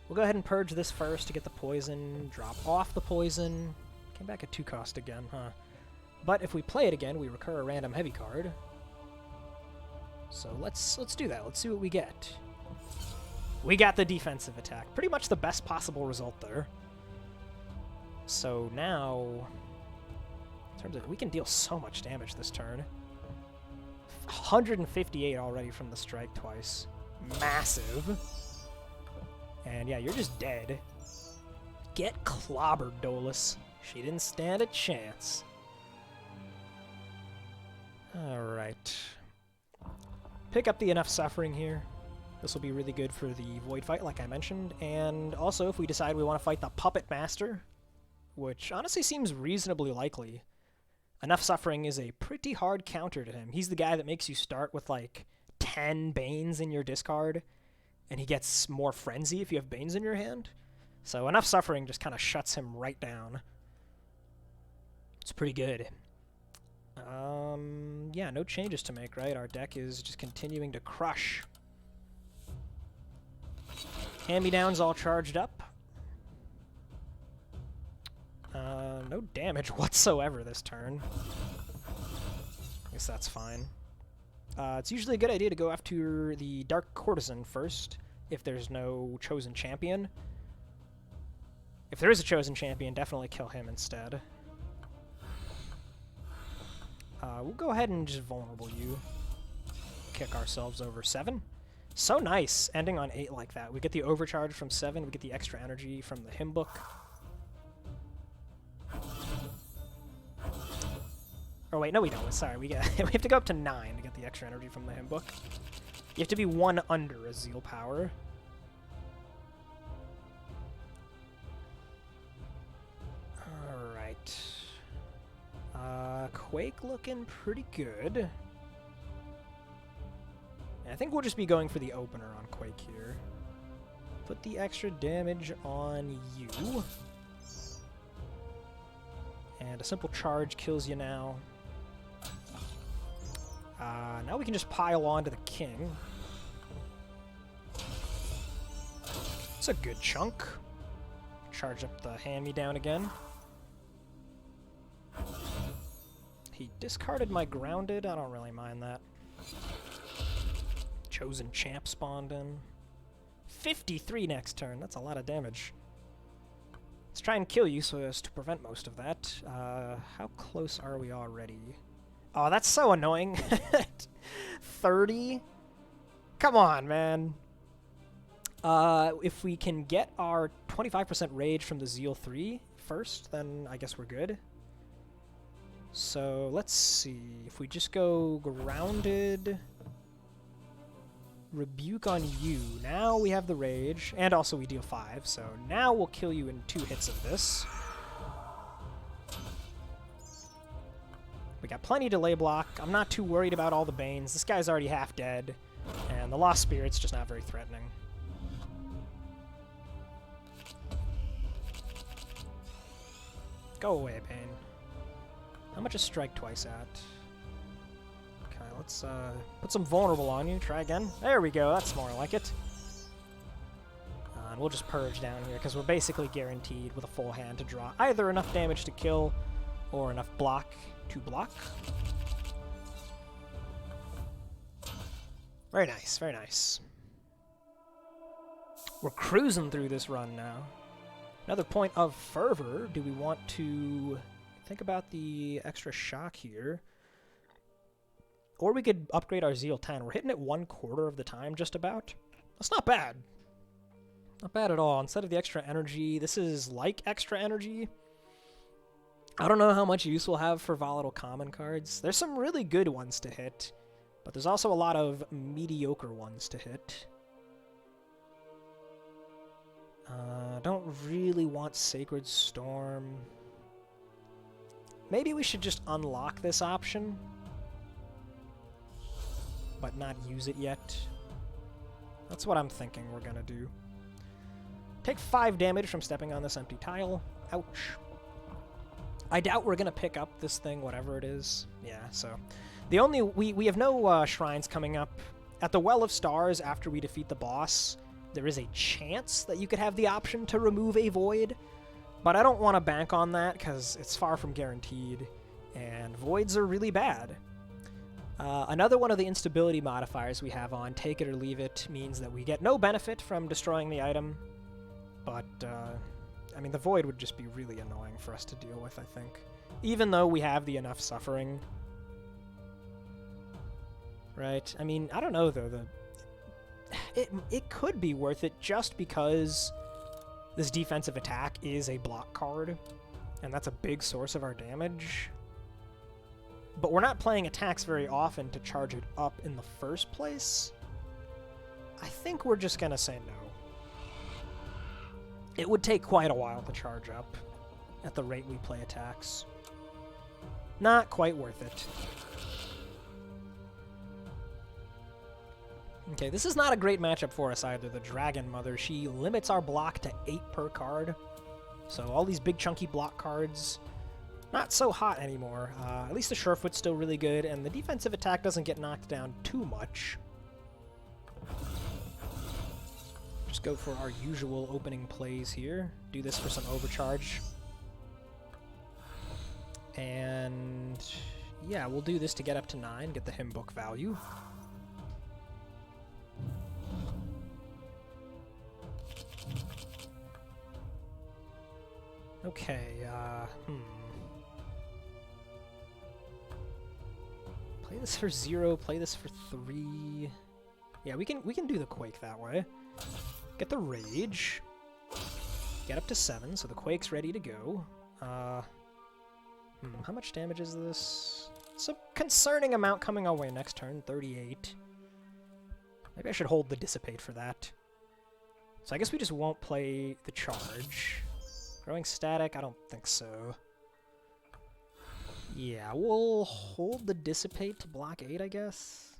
We'll go ahead and purge this first to get the poison. Drop off the poison. Came back at 2 cost again, huh? But if we play it again, we recur a random heavy card. So let's do that. Let's see what we get. We got the defensive attack. Pretty much the best possible result there. So now, in terms of, we can deal so much damage this turn. 158 already from the strike twice. Massive. And yeah, you're just dead. Get clobbered, Dolus. She didn't stand a chance. Alright. Pick up the Enough Suffering here. This will be really good for the Void fight, like I mentioned. And also, if we decide we want to fight the Puppet Master, which honestly seems reasonably likely, Enough Suffering is a pretty hard counter to him. He's the guy that makes you start with, like, 10 Banes in your discard, and he gets more Frenzy if you have Banes in your hand. So Enough Suffering just kind of shuts him right down. It's pretty good. Yeah, no changes to make, right? Our deck is just continuing to crush. Hand-me-down's all charged up. No damage whatsoever this turn. I guess that's fine. It's usually a good idea to go after the Dark Courtesan first, if there's no chosen champion. If there is a chosen champion, definitely kill him instead. We'll go ahead and just vulnerable you. Kick ourselves over 7. So nice, ending on 8 like that. We get the overcharge from 7, we get the extra energy from the hymn book. Oh wait, no we don't. Sorry, we have to go up to 9 to get the extra energy from the hymn book. You have to be 1 under a zeal power. Alright. Quake looking pretty good. I think we'll just be going for the opener on Quake here. Put the extra damage on you. And a simple charge kills you now. Now we can just pile on to the king. It's a good chunk. Charge up the hand-me-down again. He discarded my grounded. I don't really mind that. Chosen champ spawned in. 53 next turn. That's a lot of damage. Let's try and kill you so as to prevent most of that. How close are we already? Oh, that's so annoying. 30? Come on, man. If we can get our 25% rage from the Zeal 3 first, then I guess we're good. So, let's see. If we just go grounded, rebuke on you. Now we have the rage, and also we deal 5, so now we'll kill you in 2 hits of this. We got plenty delay block. I'm not too worried about all the Banes. This guy's already half dead. And the Lost Spirit's just not very threatening. Go away, Bane. How much is Strike Twice at? Okay, let's put some Vulnerable on you. Try again. There we go. That's more like it. And we'll just Purge down here, because we're basically guaranteed with a full hand to draw either enough damage to kill or enough block to block. Very nice, very nice. We're cruising through this run now. Another point of fervor. Do we want to think about the extra shock here? Or we could upgrade our Zeal 10. We're hitting it 1/4 of the time, just about. That's not bad. Not bad at all. Instead of the extra energy, this is like extra energy. I don't know how much use we'll have for volatile common cards. There's some really good ones to hit, but there's also a lot of mediocre ones to hit. Don't really want Sacred Storm. Maybe we should just unlock this option, but not use it yet. That's what I'm thinking we're gonna do. Take 5 damage from stepping on this empty tile. Ouch. I doubt we're gonna pick up this thing, whatever it is. Yeah, so. We have no shrines coming up. At the Well of Stars, after we defeat the boss, there is a chance that you could have the option to remove a void, but I don't want to bank on that because it's far from guaranteed, and voids are really bad. Another one of the instability modifiers we have on Take It or Leave It means that we get no benefit from destroying the item, but, I mean, the void would just be really annoying for us to deal with, I think. Even though we have the enough suffering. Right? I mean, I don't know, though. It could be worth it just because this defensive attack is a block card, and that's a big source of our damage. But we're not playing attacks very often to charge it up in the first place. I think we're just gonna say no. It would take quite a while to charge up at the rate we play attacks. Not quite worth it. Okay, this is not a great matchup for us either. The Dragon Mother, she limits our block to 8 per card. So all these big chunky block cards, not so hot anymore. At least the Surefoot's still really good, and the defensive attack doesn't get knocked down too much. Just go for our usual opening plays here. Do this for some overcharge. And yeah, we'll do this to get up to 9, get the hymn book value. Okay, play this for 0, play this for 3. Yeah, we can do the Quake that way. Get the Rage. Get up to 7, so the Quake's ready to go. How much damage is this? It's a concerning amount coming our way next turn, 38. Maybe I should hold the Dissipate for that. So I guess we just won't play the Charge. Growing Static? I don't think so. Yeah, we'll hold the Dissipate to block 8, I guess?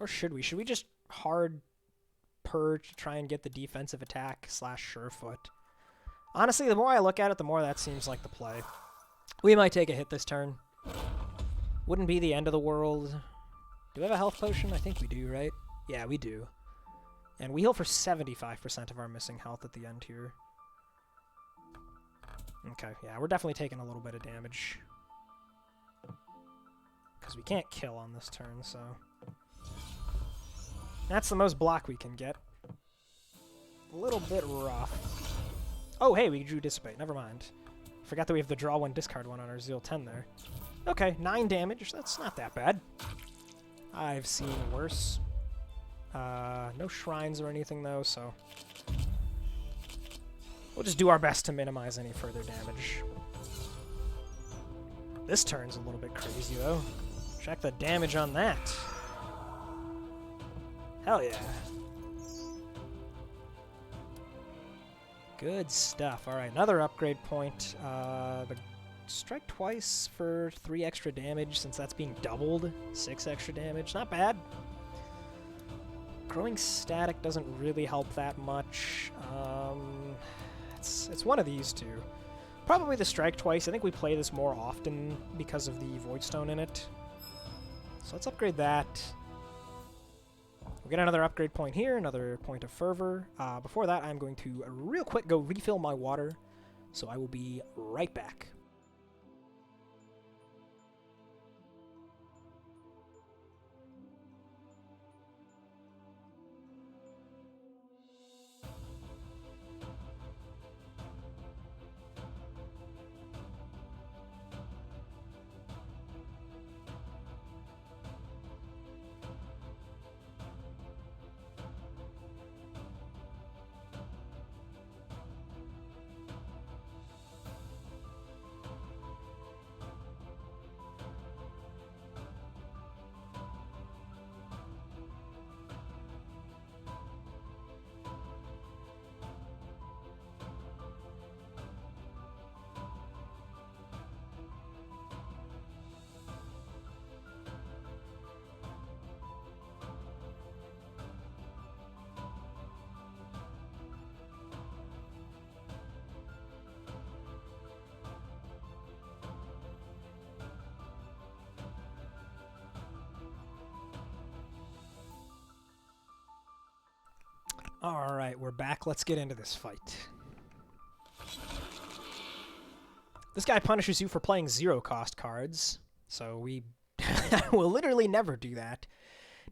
Or should we? Should we just hard Purge to try and get the defensive attack / Surefoot? Honestly, the more I look at it, the more that seems like the play. We might take a hit this turn. Wouldn't be the end of the world. Do we have a health potion? I think we do, right? Yeah, we do. And we heal for 75% of our missing health at the end here. Okay, yeah, we're definitely taking a little bit of damage. Because we can't kill on this turn, so... That's the most block we can get. A little bit rough. Oh, hey, we drew Dissipate. Never mind. Forgot that we have the draw 1, discard 1 on our Zeal 10 there. Okay, 9 damage. That's not that bad. I've seen worse. No shrines or anything, though, so... We'll just do our best to minimize any further damage. This turn's a little bit crazy, though. Check the damage on that. Hell yeah. Good stuff. Alright, another upgrade point. The strike twice for 3 extra damage, since that's being doubled. 6 extra damage, not bad. Growing static doesn't really help that much. It's one of these two. Probably the strike twice. I think we play this more often because of the Void Stone in it. So let's upgrade that. We'll get another upgrade point here, another point of fervor. Before that, I'm going to real quick go refill my water. So I will be right back. Alright, we're back. Let's get into this fight. This guy punishes you for playing 0-cost cards, so we will literally never do that.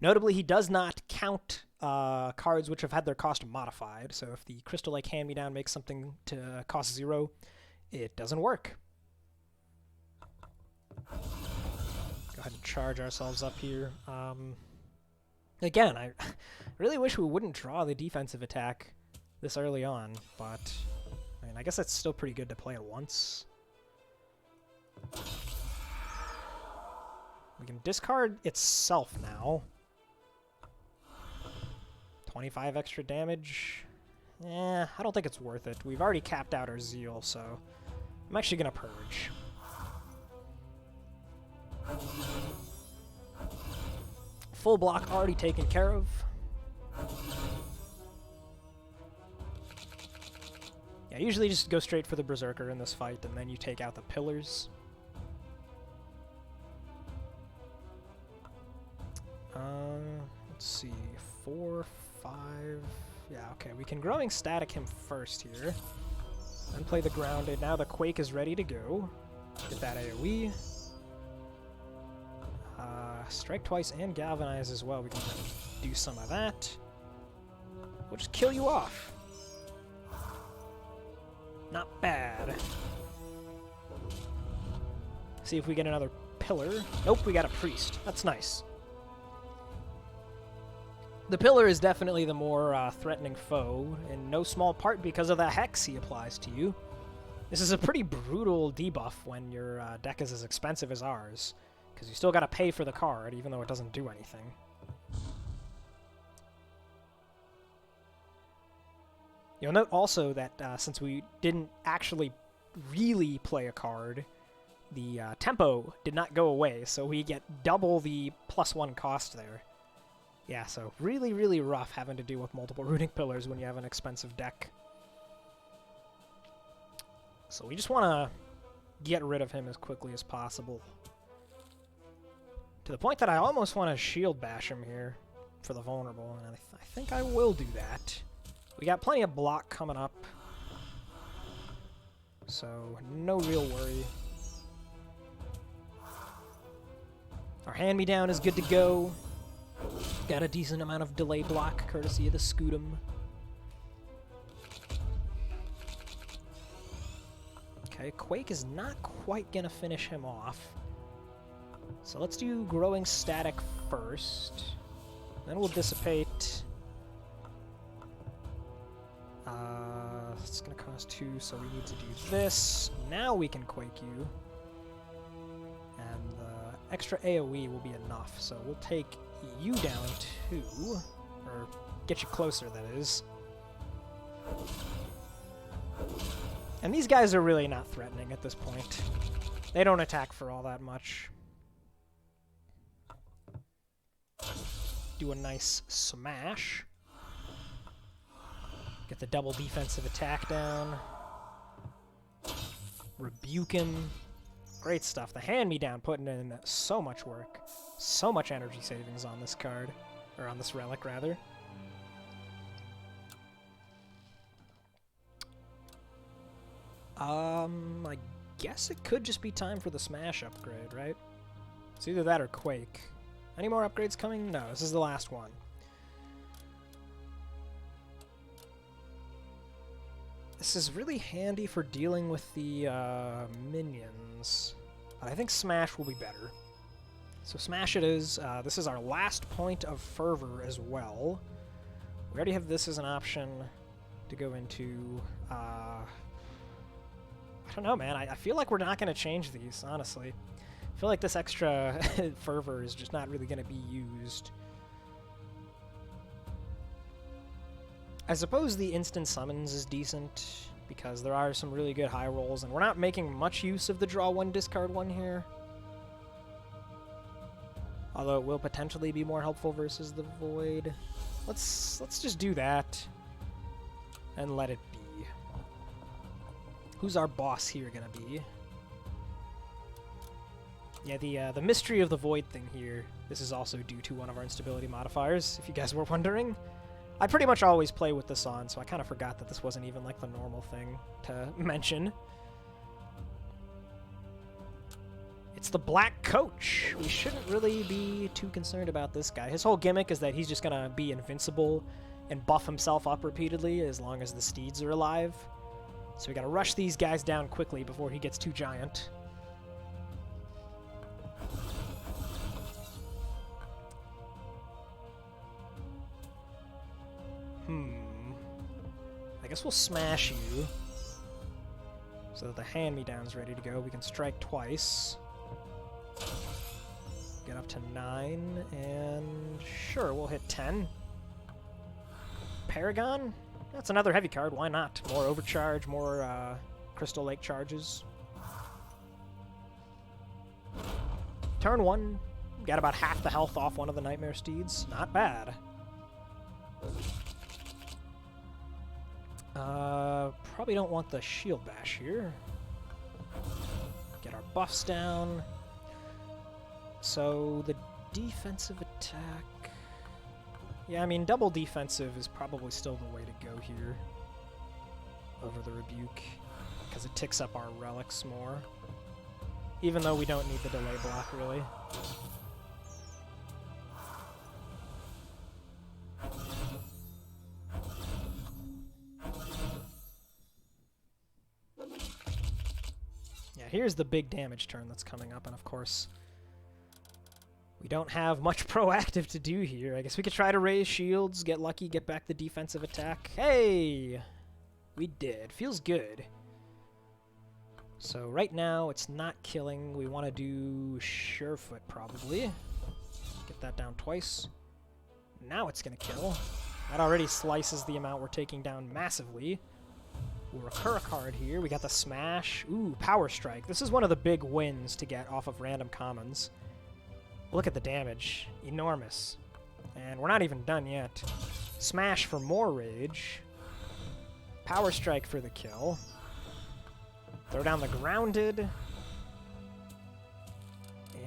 Notably, he does not count cards which have had their cost modified, so if the Crystal Lake Hand-Me-Down makes something to cost 0, it doesn't work. Go ahead and charge ourselves up here. Again, I really wish we wouldn't draw the defensive attack this early on, but I mean, I guess that's still pretty good to play at once. We can discard itself now. 25 extra damage. I don't think it's worth it. We've already capped out our Zeal, so I'm actually going to purge. Full block already taken care of. Yeah, usually just go straight for the Berserker in this fight, and then you take out the pillars. Let's see, 4, 5... Yeah, okay, we can Growing Static him first here. Then play the Grounded. Now the Quake is ready to go. Get that AoE. Strike twice and Galvanize as well. We can do some of that. We'll just kill you off. Not bad. See if we get another Pillar. Nope, we got a Priest. That's nice. The Pillar is definitely the more threatening foe, in no small part because of the Hex he applies to you. This is a pretty brutal debuff when your deck is as expensive as ours, because you still got to pay for the card, even though it doesn't do anything. You'll note also that since we didn't actually really play a card, the tempo did not go away, so we get double the +1 cost there. Yeah, so really, really rough having to deal with multiple Runic Pillars when you have an expensive deck. So we just want to get rid of him as quickly as possible. To the point that I almost want to Shield Bash him here for the Vulnerable, and I think I will do that. We got plenty of block coming up, so no real worry. Our Hand-Me-Down is good to go. Got a decent amount of delay block, courtesy of the Scudum. Okay, Quake is not quite gonna finish him off. So let's do Growing Static first. Then we'll Dissipate. It's gonna cost 2, so we need to do this. Now we can Quake you. And the extra AoE will be enough, so we'll take you down 2. Or get you closer, that is. And these guys are really not threatening at this point. They don't attack for all that much. Do a nice smash. Get the double defensive attack down. Rebuke him. Great stuff. The hand-me-down putting in so much work. So much energy savings on this card. Or on this relic, rather. I guess it could just be time for the Smash upgrade, right? It's either that or Quake. Any more upgrades coming? No, this is the last one. This is really handy for dealing with the minions, but I think Smash will be better. So Smash it is. This is our last point of Fervor as well. We already have this as an option to go into. I don't know, man. I feel like we're not going to change these, honestly. I feel like this extra Fervor is just not really going to be used. I suppose the instant summons is decent, because there are some really good high rolls, and we're not making much use of the draw one, discard one here. Although it will potentially be more helpful versus the Void. Let's just do that and let it be. Who's our boss here gonna be? Yeah, the mystery of the Void thing here. This is also due to one of our instability modifiers, if you guys were wondering. I pretty much always play with this on, so I kind of forgot that this wasn't even like the normal thing to mention. It's the Black Coach. We shouldn't really be too concerned about this guy. His whole gimmick is that he's just gonna be invincible and buff himself up repeatedly as long as the steeds are alive. So we gotta rush these guys down quickly before he gets too giant. I guess we'll smash you so that the hand-me-down's ready to go. We can strike twice. Get up to 9, and sure, we'll hit 10. Paragon? That's another heavy card, why not? More overcharge, more Crystal Lake charges. Turn 1, got about half the health off one of the Nightmare Steeds. Not bad. Probably don't want the Shield Bash here. Get our buffs down. So, the defensive attack... Yeah, I mean, double defensive is probably still the way to go here. Over the Rebuke. Because it ticks up our relics more. Even though we don't need the delay block, really. Here's the big damage turn that's coming up, and of course, we don't have much proactive to do here. I guess we could try to raise shields, get lucky, get back the defensive attack. Hey! We did. Feels good. So right now, it's not killing. We want to do Surefoot, probably. Get that down twice. Now it's going to kill. That already slices the amount we're taking down massively. We'll recur a card here. We got the Smash. Ooh, Power Strike. This is one of the big wins to get off of random commons. Look at the damage. Enormous. And we're not even done yet. Smash for more rage. Power Strike for the kill. Throw down the Grounded.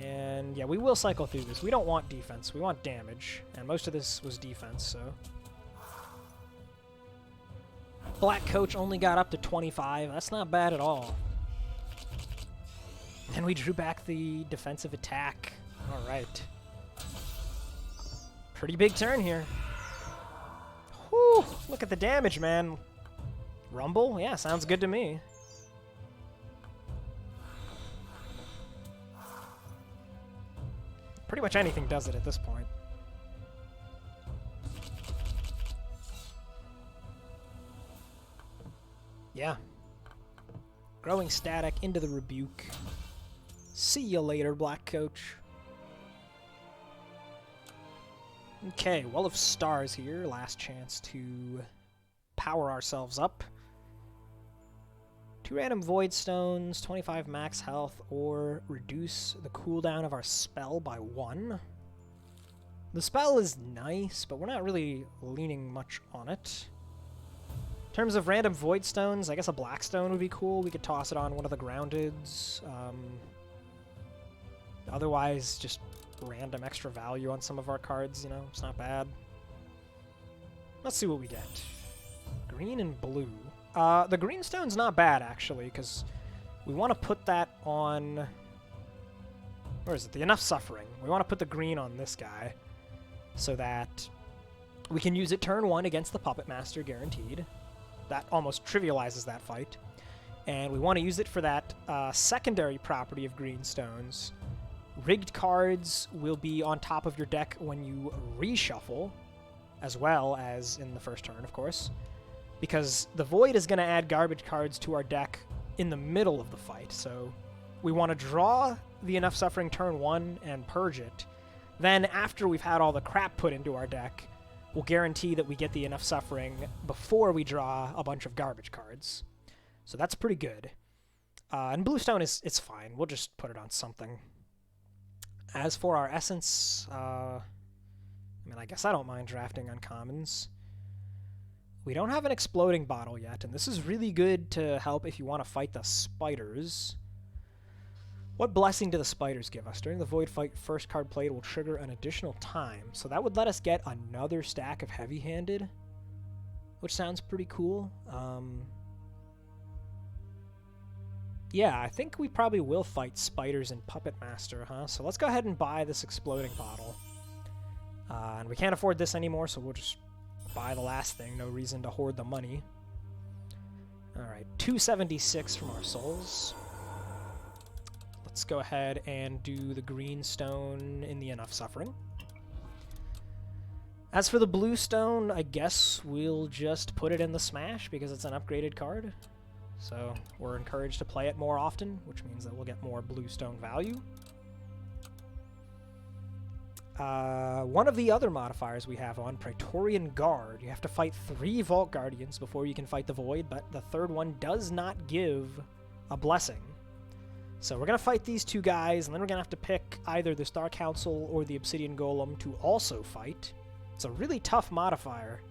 And yeah, we will cycle through this. We don't want defense. We want damage. And most of this was defense, so... Black Coach only got up to 25. That's not bad at all. And we drew back the defensive attack. Alright. Pretty big turn here. Whew, look at the damage, man. Rumble? Yeah, sounds good to me. Pretty much anything does it at this point. Yeah. Growing static into the Rebuke. See you later, Black Coach. Okay, Well of Stars here. Last chance to power ourselves up. 2 random void stones, 25 max health, or reduce the cooldown of our spell by 1. The spell is nice, but we're not really leaning much on it. In terms of random void stones, I guess a black stone would be cool. We could toss it on one of the groundeds. Otherwise, just random extra value on some of our cards, you know, it's not bad. Let's see what we get. Green and blue. The green stone's not bad, actually, because we want to put that on... Where is it? The Enough Suffering. We want to put the green on this guy so that we can use it turn 1 against the Puppet Master, guaranteed. That almost trivializes that fight. And we want to use it for that secondary property of green stones. Rigged cards will be on top of your deck when you reshuffle, as well as in the first turn, of course. Because the Void is going to add garbage cards to our deck in the middle of the fight, so we want to draw the Enough Suffering turn 1 and purge it. Then, after we've had all the crap put into our deck, we'll guarantee that we get the Enough Suffering before we draw a bunch of garbage cards. So that's pretty good. And Bluestone it's fine. We'll just put it on something. As for our Essence, I mean, I guess I don't mind drafting uncommons. We don't have an Exploding Bottle yet, and this is really good to help if you want to fight the spiders. What blessing do the spiders give us? During the Void fight, first card played will trigger an additional time, so that would let us get another stack of Heavy-Handed, which sounds pretty cool. Yeah, I think we probably will fight spiders and Puppet Master, huh? So let's go ahead and buy this Exploding Bottle. And we can't afford this anymore, so we'll just buy the last thing. No reason to hoard the money. Alright, 276 from our souls. Let's go ahead and do the green stone in the Enough Suffering. As for the blue stone, I guess we'll just put it in the Smash because it's an upgraded card. So we're encouraged to play it more often, which means that we'll get more blue stone value. One of the other modifiers we have on, Praetorian Guard. You have to fight 3 Vault Guardians before you can fight the Void, but the third one does not give a blessing. So we're going to fight these 2 guys, and then we're going to have to pick either the Star Council or the Obsidian Golem to also fight. It's a really tough modifier.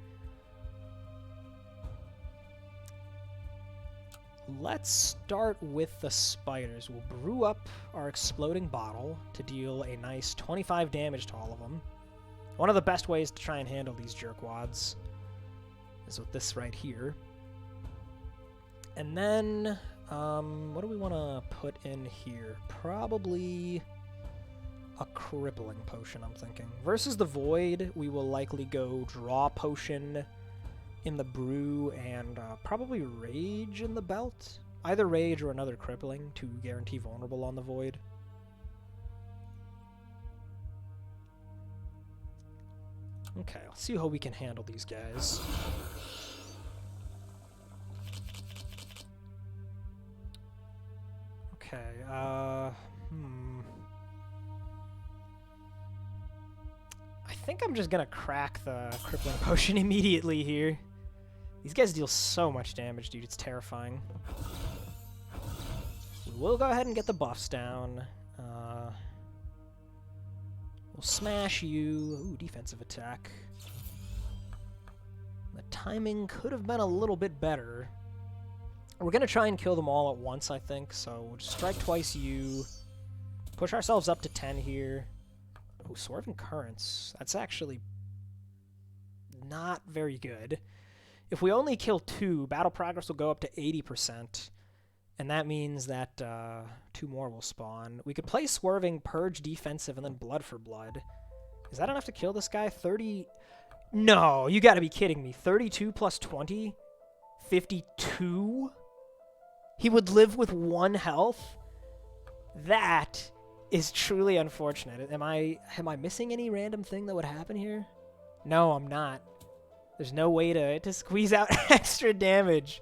Let's start with the spiders. We'll brew up our Exploding Bottle to deal a nice 25 damage to all of them. One of the best ways to try and handle these jerkwads is with this right here. And then, what do we want to put in here? Probably a Crippling Potion, I'm thinking. Versus the Void, we will likely go Draw Potion in the brew, and probably Rage in the belt. Either Rage or another Crippling to guarantee vulnerable on the Void. Okay, let's see how we can handle these guys. Okay, I think I'm just gonna crack the Crippling Potion immediately here. These guys deal so much damage, dude. It's terrifying. We'll go ahead and get the buffs down. We'll smash you. Ooh, defensive attack. The timing could have been a little bit better. We're going to try and kill them all at once, I think. So we'll just strike twice you. Push ourselves up to 10 here. Oh, Swerving Currents. That's actually not very good. If we only kill 2, battle progress will go up to 80%, and that means that 2 more will spawn. We could play Swerving, Purge defensive, and then Blood for Blood. Is that enough to kill this guy? 30... No, you gotta be kidding me. 32 plus 20? 52? He would live with 1 health? That is truly unfortunate. Am I missing any random thing that would happen here? No, I'm not. There's no way to squeeze out extra damage.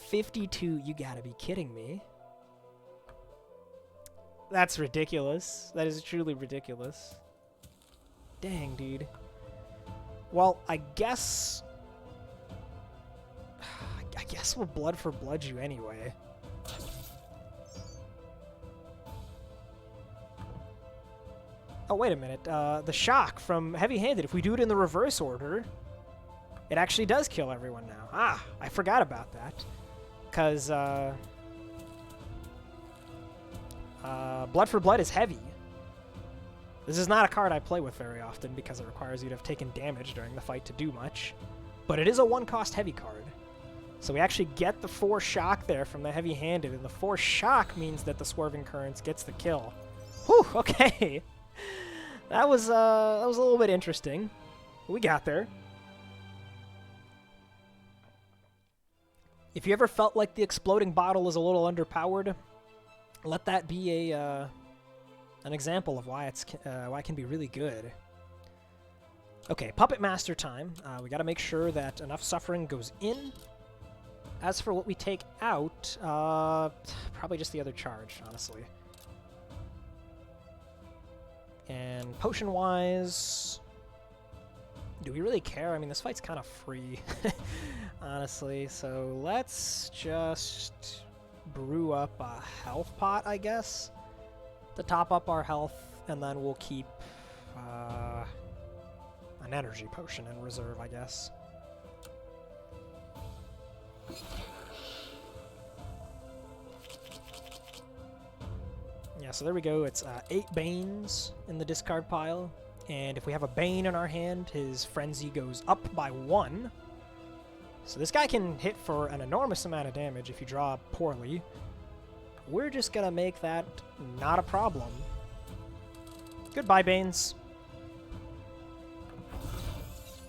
52, you gotta be kidding me. That's ridiculous. That is truly ridiculous. Dang, dude. Well, I guess... I guess we'll blood for blood you anyway. Oh, wait a minute. The shock from heavy-handed, if we do it in the reverse order, it actually does kill everyone now. Ah, I forgot about that. Because, blood for blood is heavy. This is not a card I play with very often because it requires you to have taken damage during the fight to do much. But it is a 1-cost heavy card. So we actually get the 4 shock there from the heavy-handed, and the 4 shock means that the Swerving Currents gets the kill. Whew, okay. That was a little bit interesting. We got there. If you ever felt like the exploding bottle is a little underpowered, let that be an example of why it can be really good. Okay, Puppet Master time. We got to make sure that enough suffering goes in. As for what we take out, probably just the other charge, honestly. And potion-wise, do we really care? I mean, this fight's kind of free, honestly. So let's just brew up a health pot, I guess, to top up our health, and then we'll keep an energy potion in reserve, I guess. Yeah, so there we go. It's 8 Banes in the discard pile. And if we have a Bane in our hand, his Frenzy goes up by 1. So this guy can hit for an enormous amount of damage if you draw poorly. We're just going to make that not a problem. Goodbye, Banes.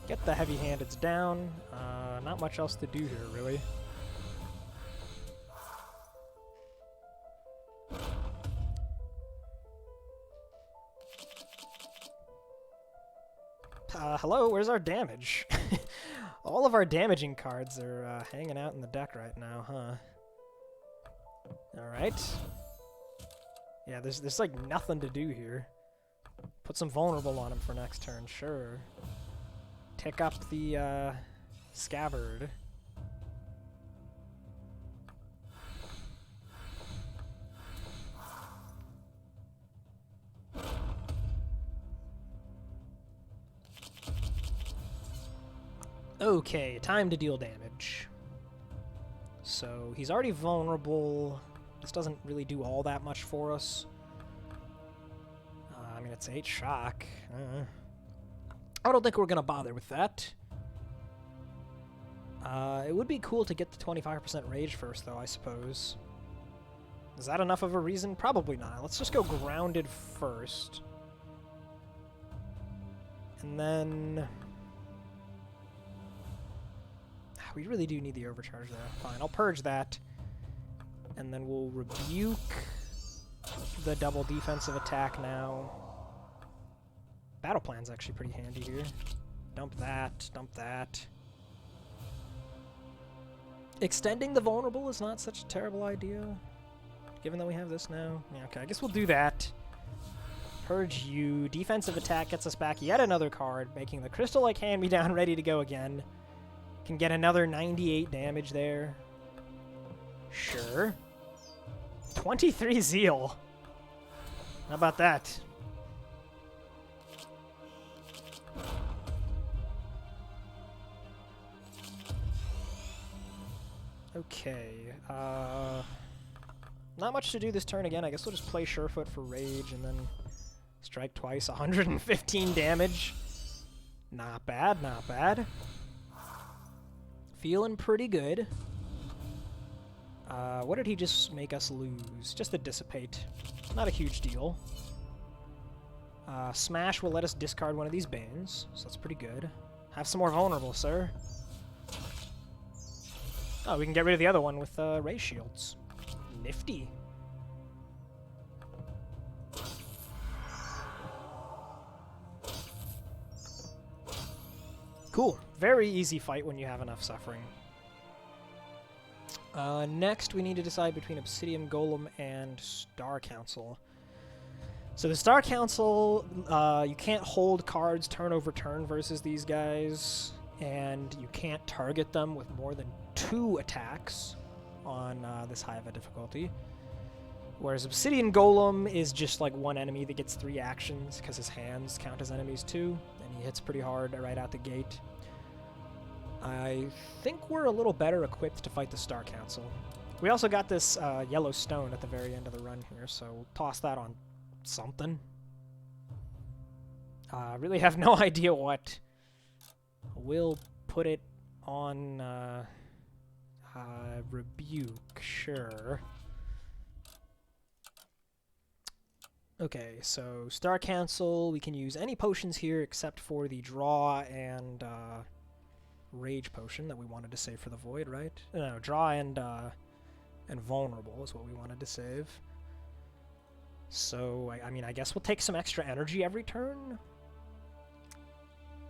Get the heavy-handeds down. Not much else to do here, really. Hello, where's our damage? All of our damaging cards are hanging out in the deck right now, huh? Alright. Yeah, there's like nothing to do here. Put some vulnerable on him for next turn, sure. Tick up the scabbard. Okay, time to deal damage. So he's already vulnerable. This doesn't really do all that much for us. I mean, it's 8 shock. I don't think we're going to bother with that. It would be cool to get the 25% rage first, though, I suppose. Is that enough of a reason? Probably not. Let's just go grounded first. And then... we really do need the overcharge there. Fine, I'll purge that. And then we'll rebuke the double defensive attack now. Battle plan's actually pretty handy here. Dump that, dump that. Extending the vulnerable is not such a terrible idea, given that we have this now. Yeah, okay, I guess we'll do that. Purge you. Defensive attack gets us back yet another card, making the Crystal-like hand-me-down ready to go again. Can get another 98 damage there. Sure. 23 Zeal. How about that? Okay. Not much to do this turn again. I guess we'll just play Surefoot for Rage and then strike twice. 115 damage. Not bad, not bad. Feeling pretty good. What did he just make us lose? Just the Dissipate. Not a huge deal. Smash will let us discard one of these Banes, so that's pretty good. Have some more vulnerable, sir. Oh, we can get rid of the other one with Ray Shields. Nifty. Cool. Very easy fight when you have enough suffering. Next, we need to decide between Obsidian Golem and Star Council. So the Star Council, you can't hold cards turn over turn versus these guys. and you can't target them with more than 2 attacks on this high of a difficulty. Whereas Obsidian Golem is just like one enemy that gets 3 actions because his hands count as enemies too, and he hits pretty hard right out the gate. I think we're a little better equipped to fight the Star Council. We also got this yellow stone at the very end of the run here, so we'll toss that on something. Really have no idea what. We'll put it on Rebuke, sure. Okay, so Star Council, we can use any potions here except for the Draw and Rage potion that we wanted to save for the Void, right? No, Draw and Vulnerable is what we wanted to save. So, I mean, I guess we'll take some extra energy every turn.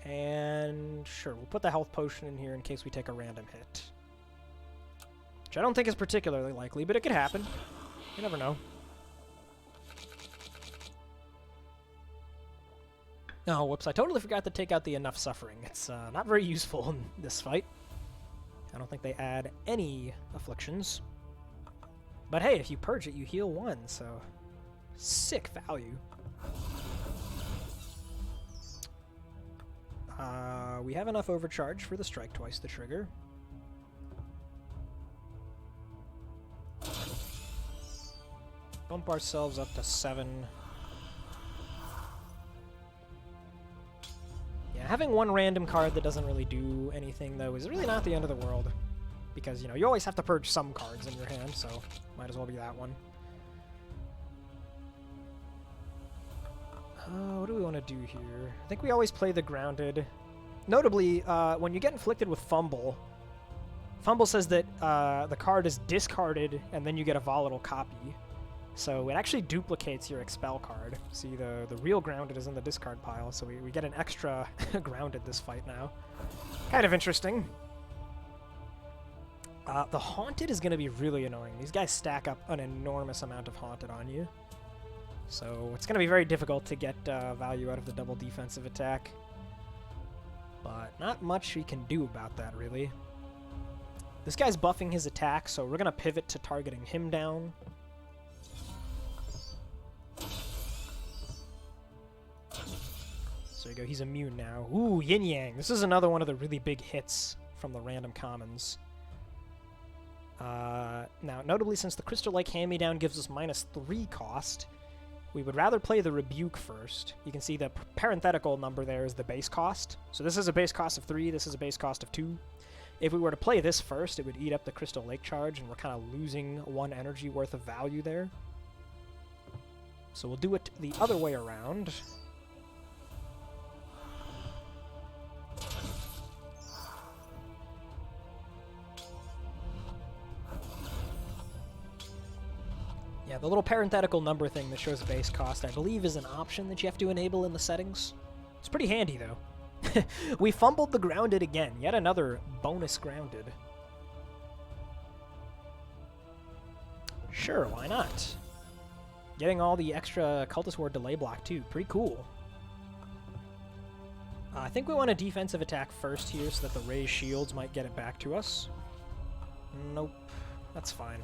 And sure, we'll put the health potion in here in case we take a random hit. Which I don't think is particularly likely, but it could happen. You never know. Oh, whoops, I totally forgot to take out the Enough Suffering. It's not very useful in this fight. I don't think they add any afflictions. But hey, if you purge it, you heal 1, so sick value. We have enough overcharge for the Strike Twice the trigger. Bump ourselves up to 7. Yeah, having 1 random card that doesn't really do anything, though, is really not the end of the world. Because, you know, you always have to purge some cards in your hand, so might as well be that one. What do we want to do here? I think we always play the Grounded. Notably, when you get inflicted with Fumble, Fumble says that the card is discarded, and then you get a volatile copy. So it actually duplicates your Expel card. See, the real Grounded is in the discard pile, so we get an extra Grounded this fight now. Kind of interesting. The Haunted is going to be really annoying. These guys stack up an enormous amount of Haunted on you. So it's going to be very difficult to get value out of the double defensive attack. But not much we can do about that, really. This guy's buffing his attack, so we're going to pivot to targeting him down. So there you go, he's immune now. Ooh, Yin Yang. This is another one of the really big hits from the random commons. Now, notably, since the Crystal Lake Hand-Me-Down gives us -3 cost, we would rather play the Rebuke first. You can see the parenthetical number there is the base cost. So this is a base cost of 3, this is a base cost of 2. If we were to play this first, it would eat up the Crystal Lake charge, and we're kind of losing 1 energy worth of value there. So we'll do it the other way around. Yeah, the little parenthetical number thing that shows base cost, I believe, is an option that you have to enable in the settings. It's pretty handy, though. We fumbled the Grounded again. Yet another bonus Grounded. Sure, why not? Getting all the extra Cultist Ward delay block, too. Pretty cool. I think we want a defensive attack first here so that the raised shields might get it back to us. Nope. That's fine.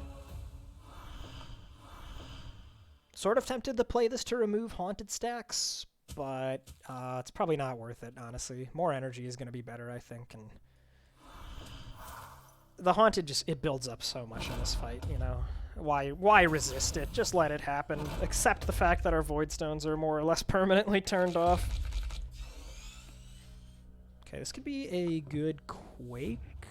Sort of tempted to play this to remove Haunted stacks, but it's probably not worth it, honestly. More energy is going to be better, I think, and the Haunted just, it builds up so much in this fight, you know. Why resist it? Just let it happen. Accept the fact that our Void Stones are more or less permanently turned off. Okay, this could be a good Quake.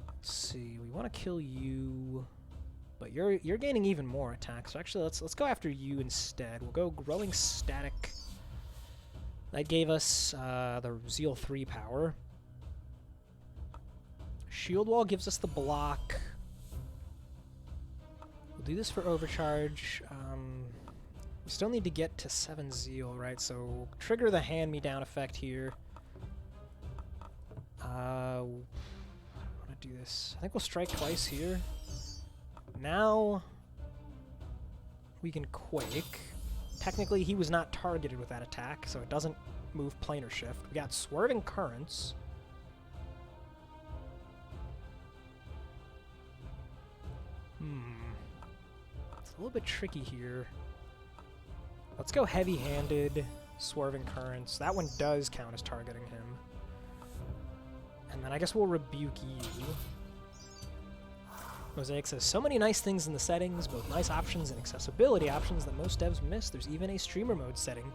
Let's see, we want to kill you. But you're gaining even more attacks, so actually let's go after you instead. We'll go Growing Static. That gave us the Zeal 3 power. Shield Wall gives us the block. We'll do this for Overcharge. We still need to get to 7 Zeal, right? So we'll trigger the Hand-Me-Down effect here. I want to do this. I think we'll strike twice here. Now we can Quake. Technically, he was not targeted with that attack, so it doesn't move planar shift. We got swerving currents. It's a little bit tricky here. Let's go heavy-handed, swerving currents. That one does count as targeting him. And then I guess we'll rebuke you. Mosaic says, so many nice things in the settings, both nice options and accessibility options that most devs miss. There's even a streamer mode setting.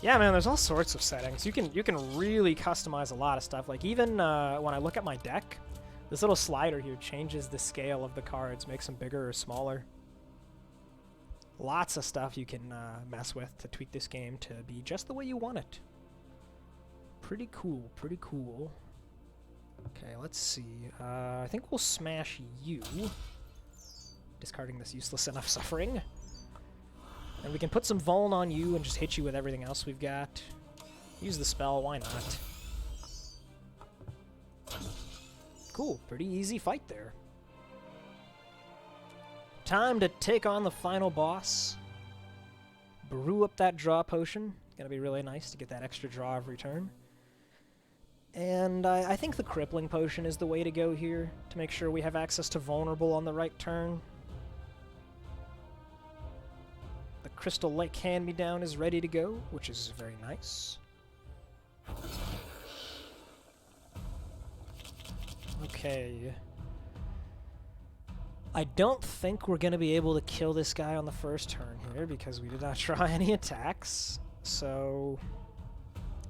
Yeah, man, there's all sorts of settings. You can really customize a lot of stuff. Like even when I look at my deck, this little slider here changes the scale of the cards, makes them bigger or smaller. Lots of stuff you can mess with to tweak this game to be just the way you want it. Pretty cool, pretty cool. Okay, let's see. I think we'll smash you. Discarding this useless enough suffering. And we can put some Vuln on you and just hit you with everything else we've got. Use the spell, why not? Cool, pretty easy fight there. Time to take on the final boss. Brew up that draw potion. Gonna be really nice to get that extra draw every turn. And I think the crippling potion is the way to go here to make sure we have access to vulnerable on the right turn. The crystal lake hand-me-down is ready to go, which is very nice. Okay. I don't think we're going to be able to kill this guy on the first turn here because we did not try any attacks. So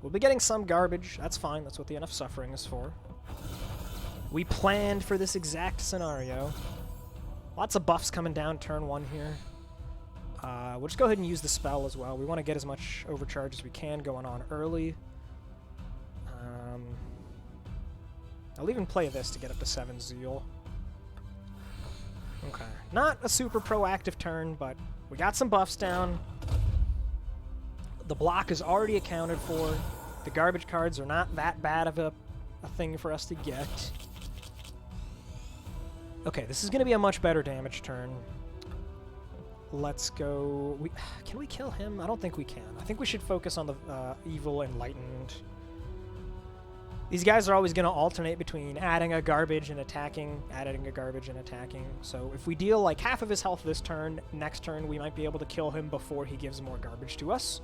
we'll be getting some garbage. That's fine. That's what the enough suffering is for. We planned for this exact scenario. Lots of buffs coming down turn 1 here. We'll just go ahead and use the spell as well. We want to get as much overcharge as we can going on early. I'll even play this to get up to 7 Zeal. Okay. Not a super proactive turn, but we got some buffs down. The block is already accounted for. The garbage cards are not that bad of a thing for us to get. Okay, this is going to be a much better damage turn. Let's go... Can we kill him? I don't think we can. I think we should focus on the evil enlightened. These guys are always going to alternate between adding a garbage and attacking, adding a garbage and attacking. So if we deal like half of his health this turn, next turn we might be able to kill him before he gives more garbage to us.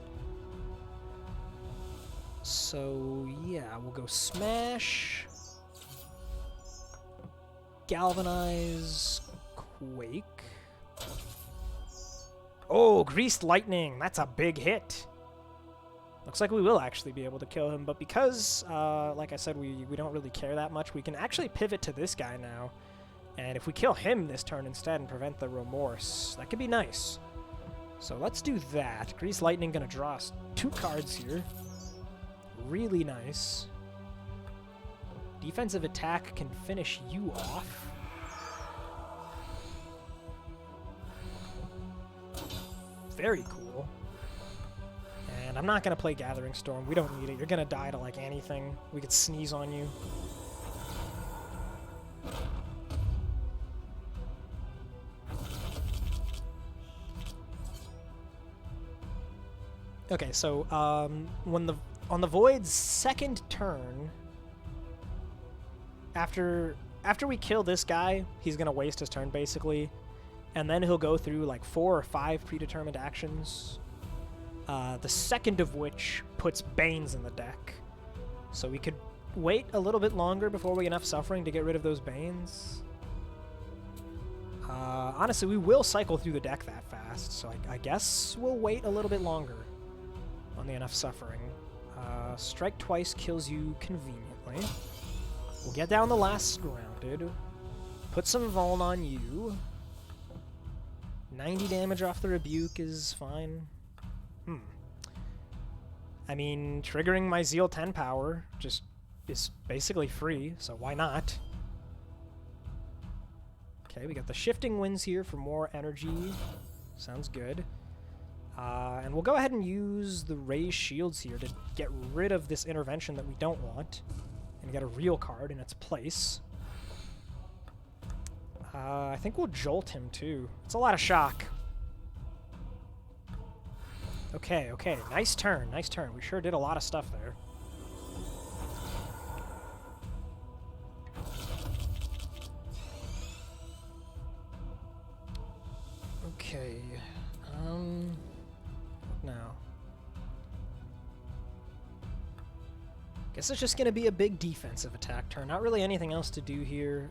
So yeah, we'll go smash, galvanize, quake. Oh, greased lightning. That's a big hit. Looks like we will actually be able to kill him, but because, like I said, we don't really care that much, we can actually pivot to this guy now. And if we kill him this turn instead and prevent the remorse, that could be nice. So let's do that. Greased lightning gonna draw us 2 cards here. Really nice. Defensive attack can finish you off. Very cool. And I'm not going to play Gathering Storm. We don't need it. You're going to die to, like, anything. We could sneeze on you. Okay, so, on the Void's second turn, after we kill this guy, he's going to waste his turn, basically. And then he'll go through, like, 4 or 5 predetermined actions. The second of which puts Banes in the deck. So we could wait a little bit longer before we get enough suffering to get rid of those Banes. Honestly, we will cycle through the deck that fast, so I guess we'll wait a little bit longer on the enough suffering. Strike twice kills you conveniently. We'll get down the last grounded. Put some Vuln on you. 90 damage off the rebuke is fine. I mean, triggering my Zeal 10 power just is basically free, so why not? Okay, we got the shifting winds here for more energy. Sounds good. And we'll go ahead and use the raised shields here to get rid of this intervention that we don't want and get a real card in its place. I think we'll jolt him too. It's a lot of shock. Okay, okay. Nice turn, nice turn. We sure did a lot of stuff there. Okay. What now? Guess it's just gonna be a big defensive attack turn. Not really anything else to do here.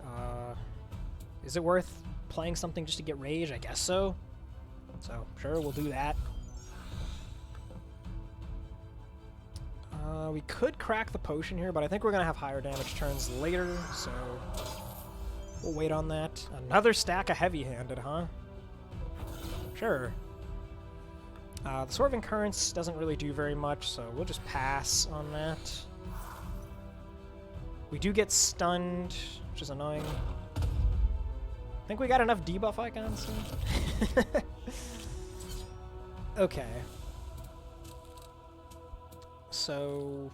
Is it worth playing something just to get rage? I guess so. So, sure, we'll do that. We could crack the potion here, but I think we're gonna have higher damage turns later, so we'll wait on that. Another stack of heavy-handed, huh? Sure. The Swerving Currents doesn't really do very much, so we'll just pass on that. We do get stunned, which is annoying. I think we got enough debuff icons. Okay. So...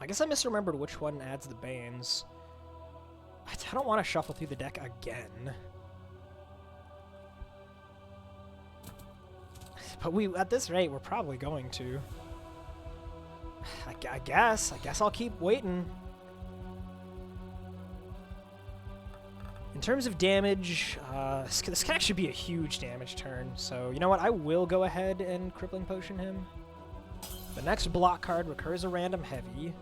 I guess I misremembered which one adds the Banes. I don't want to shuffle through the deck again. But at this rate, we're probably going to. I guess I'll keep waiting. In terms of damage, this can actually be a huge damage turn. So, you know what? I will go ahead and Crippling Potion him. The next block card recurs a random heavy.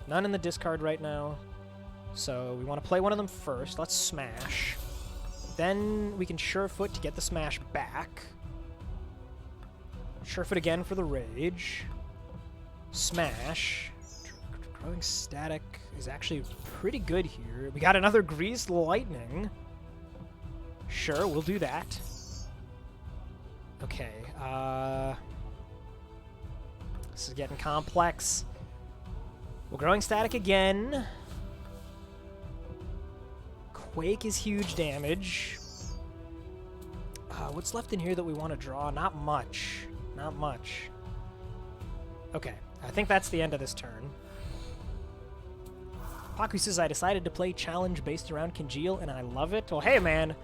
None in the discard right now. So, we want to play one of them first. Let's smash. Then we can Surefoot to get the smash back. Surefoot again for the rage. Smash. Growing Static is actually pretty good here. We got another Greased Lightning. Sure, we'll do that. Okay, this is getting complex. Well, Growing Static again. Quake is huge damage. What's left in here that we want to draw? Not much. Not much. Okay, I think that's the end of this turn. Paku says, I decided to play challenge based around Congeal, and I love it. Well, hey, man.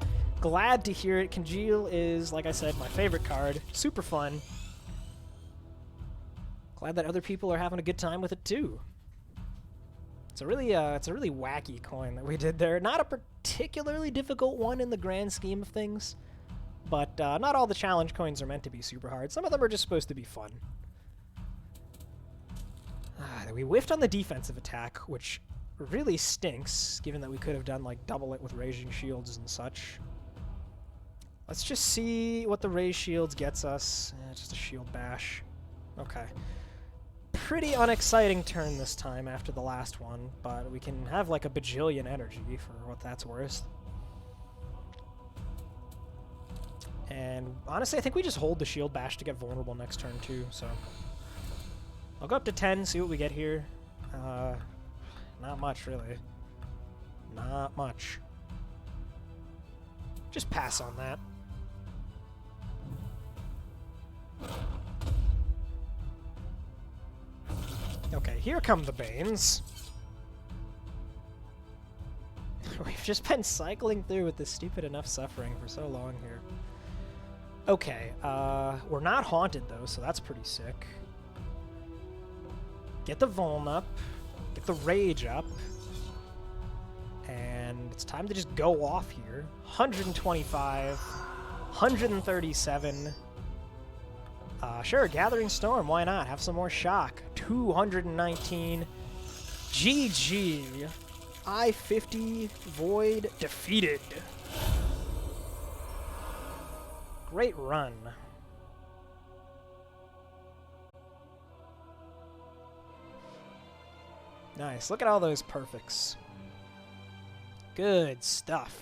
Glad to hear it. Congeal is, like I said, my favorite card. Super fun. Glad that other people are having a good time with it, too. It's a really wacky coin that we did there. Not a particularly difficult one in the grand scheme of things, but not all the challenge coins are meant to be super hard. Some of them are just supposed to be fun. We whiffed on the defensive attack, which really stinks, given that we could have done, like, double it with Raging Shields and such. Let's just see what the Raise Shields gets us. Just a Shield Bash. Okay. Pretty unexciting turn this time after the last one, but we can have, like, a bajillion energy for what that's worth. And honestly, I think we just hold the Shield Bash to get vulnerable next turn, too, so... I'll go up to 10, see what we get here. Not much, really. Not much. Just pass on that. Okay, here come the Banes. We've just been cycling through with this stupid enough suffering for so long here. Okay, we're not haunted, though, so that's pretty sick. Get the Vuln up, get the Rage up, and it's time to just go off here. 125, 137. Sure, Gathering Storm, why not? Have some more shock. 219. GG. I-50 Void defeated. Great run. Nice. Look at all those perfects. Good stuff.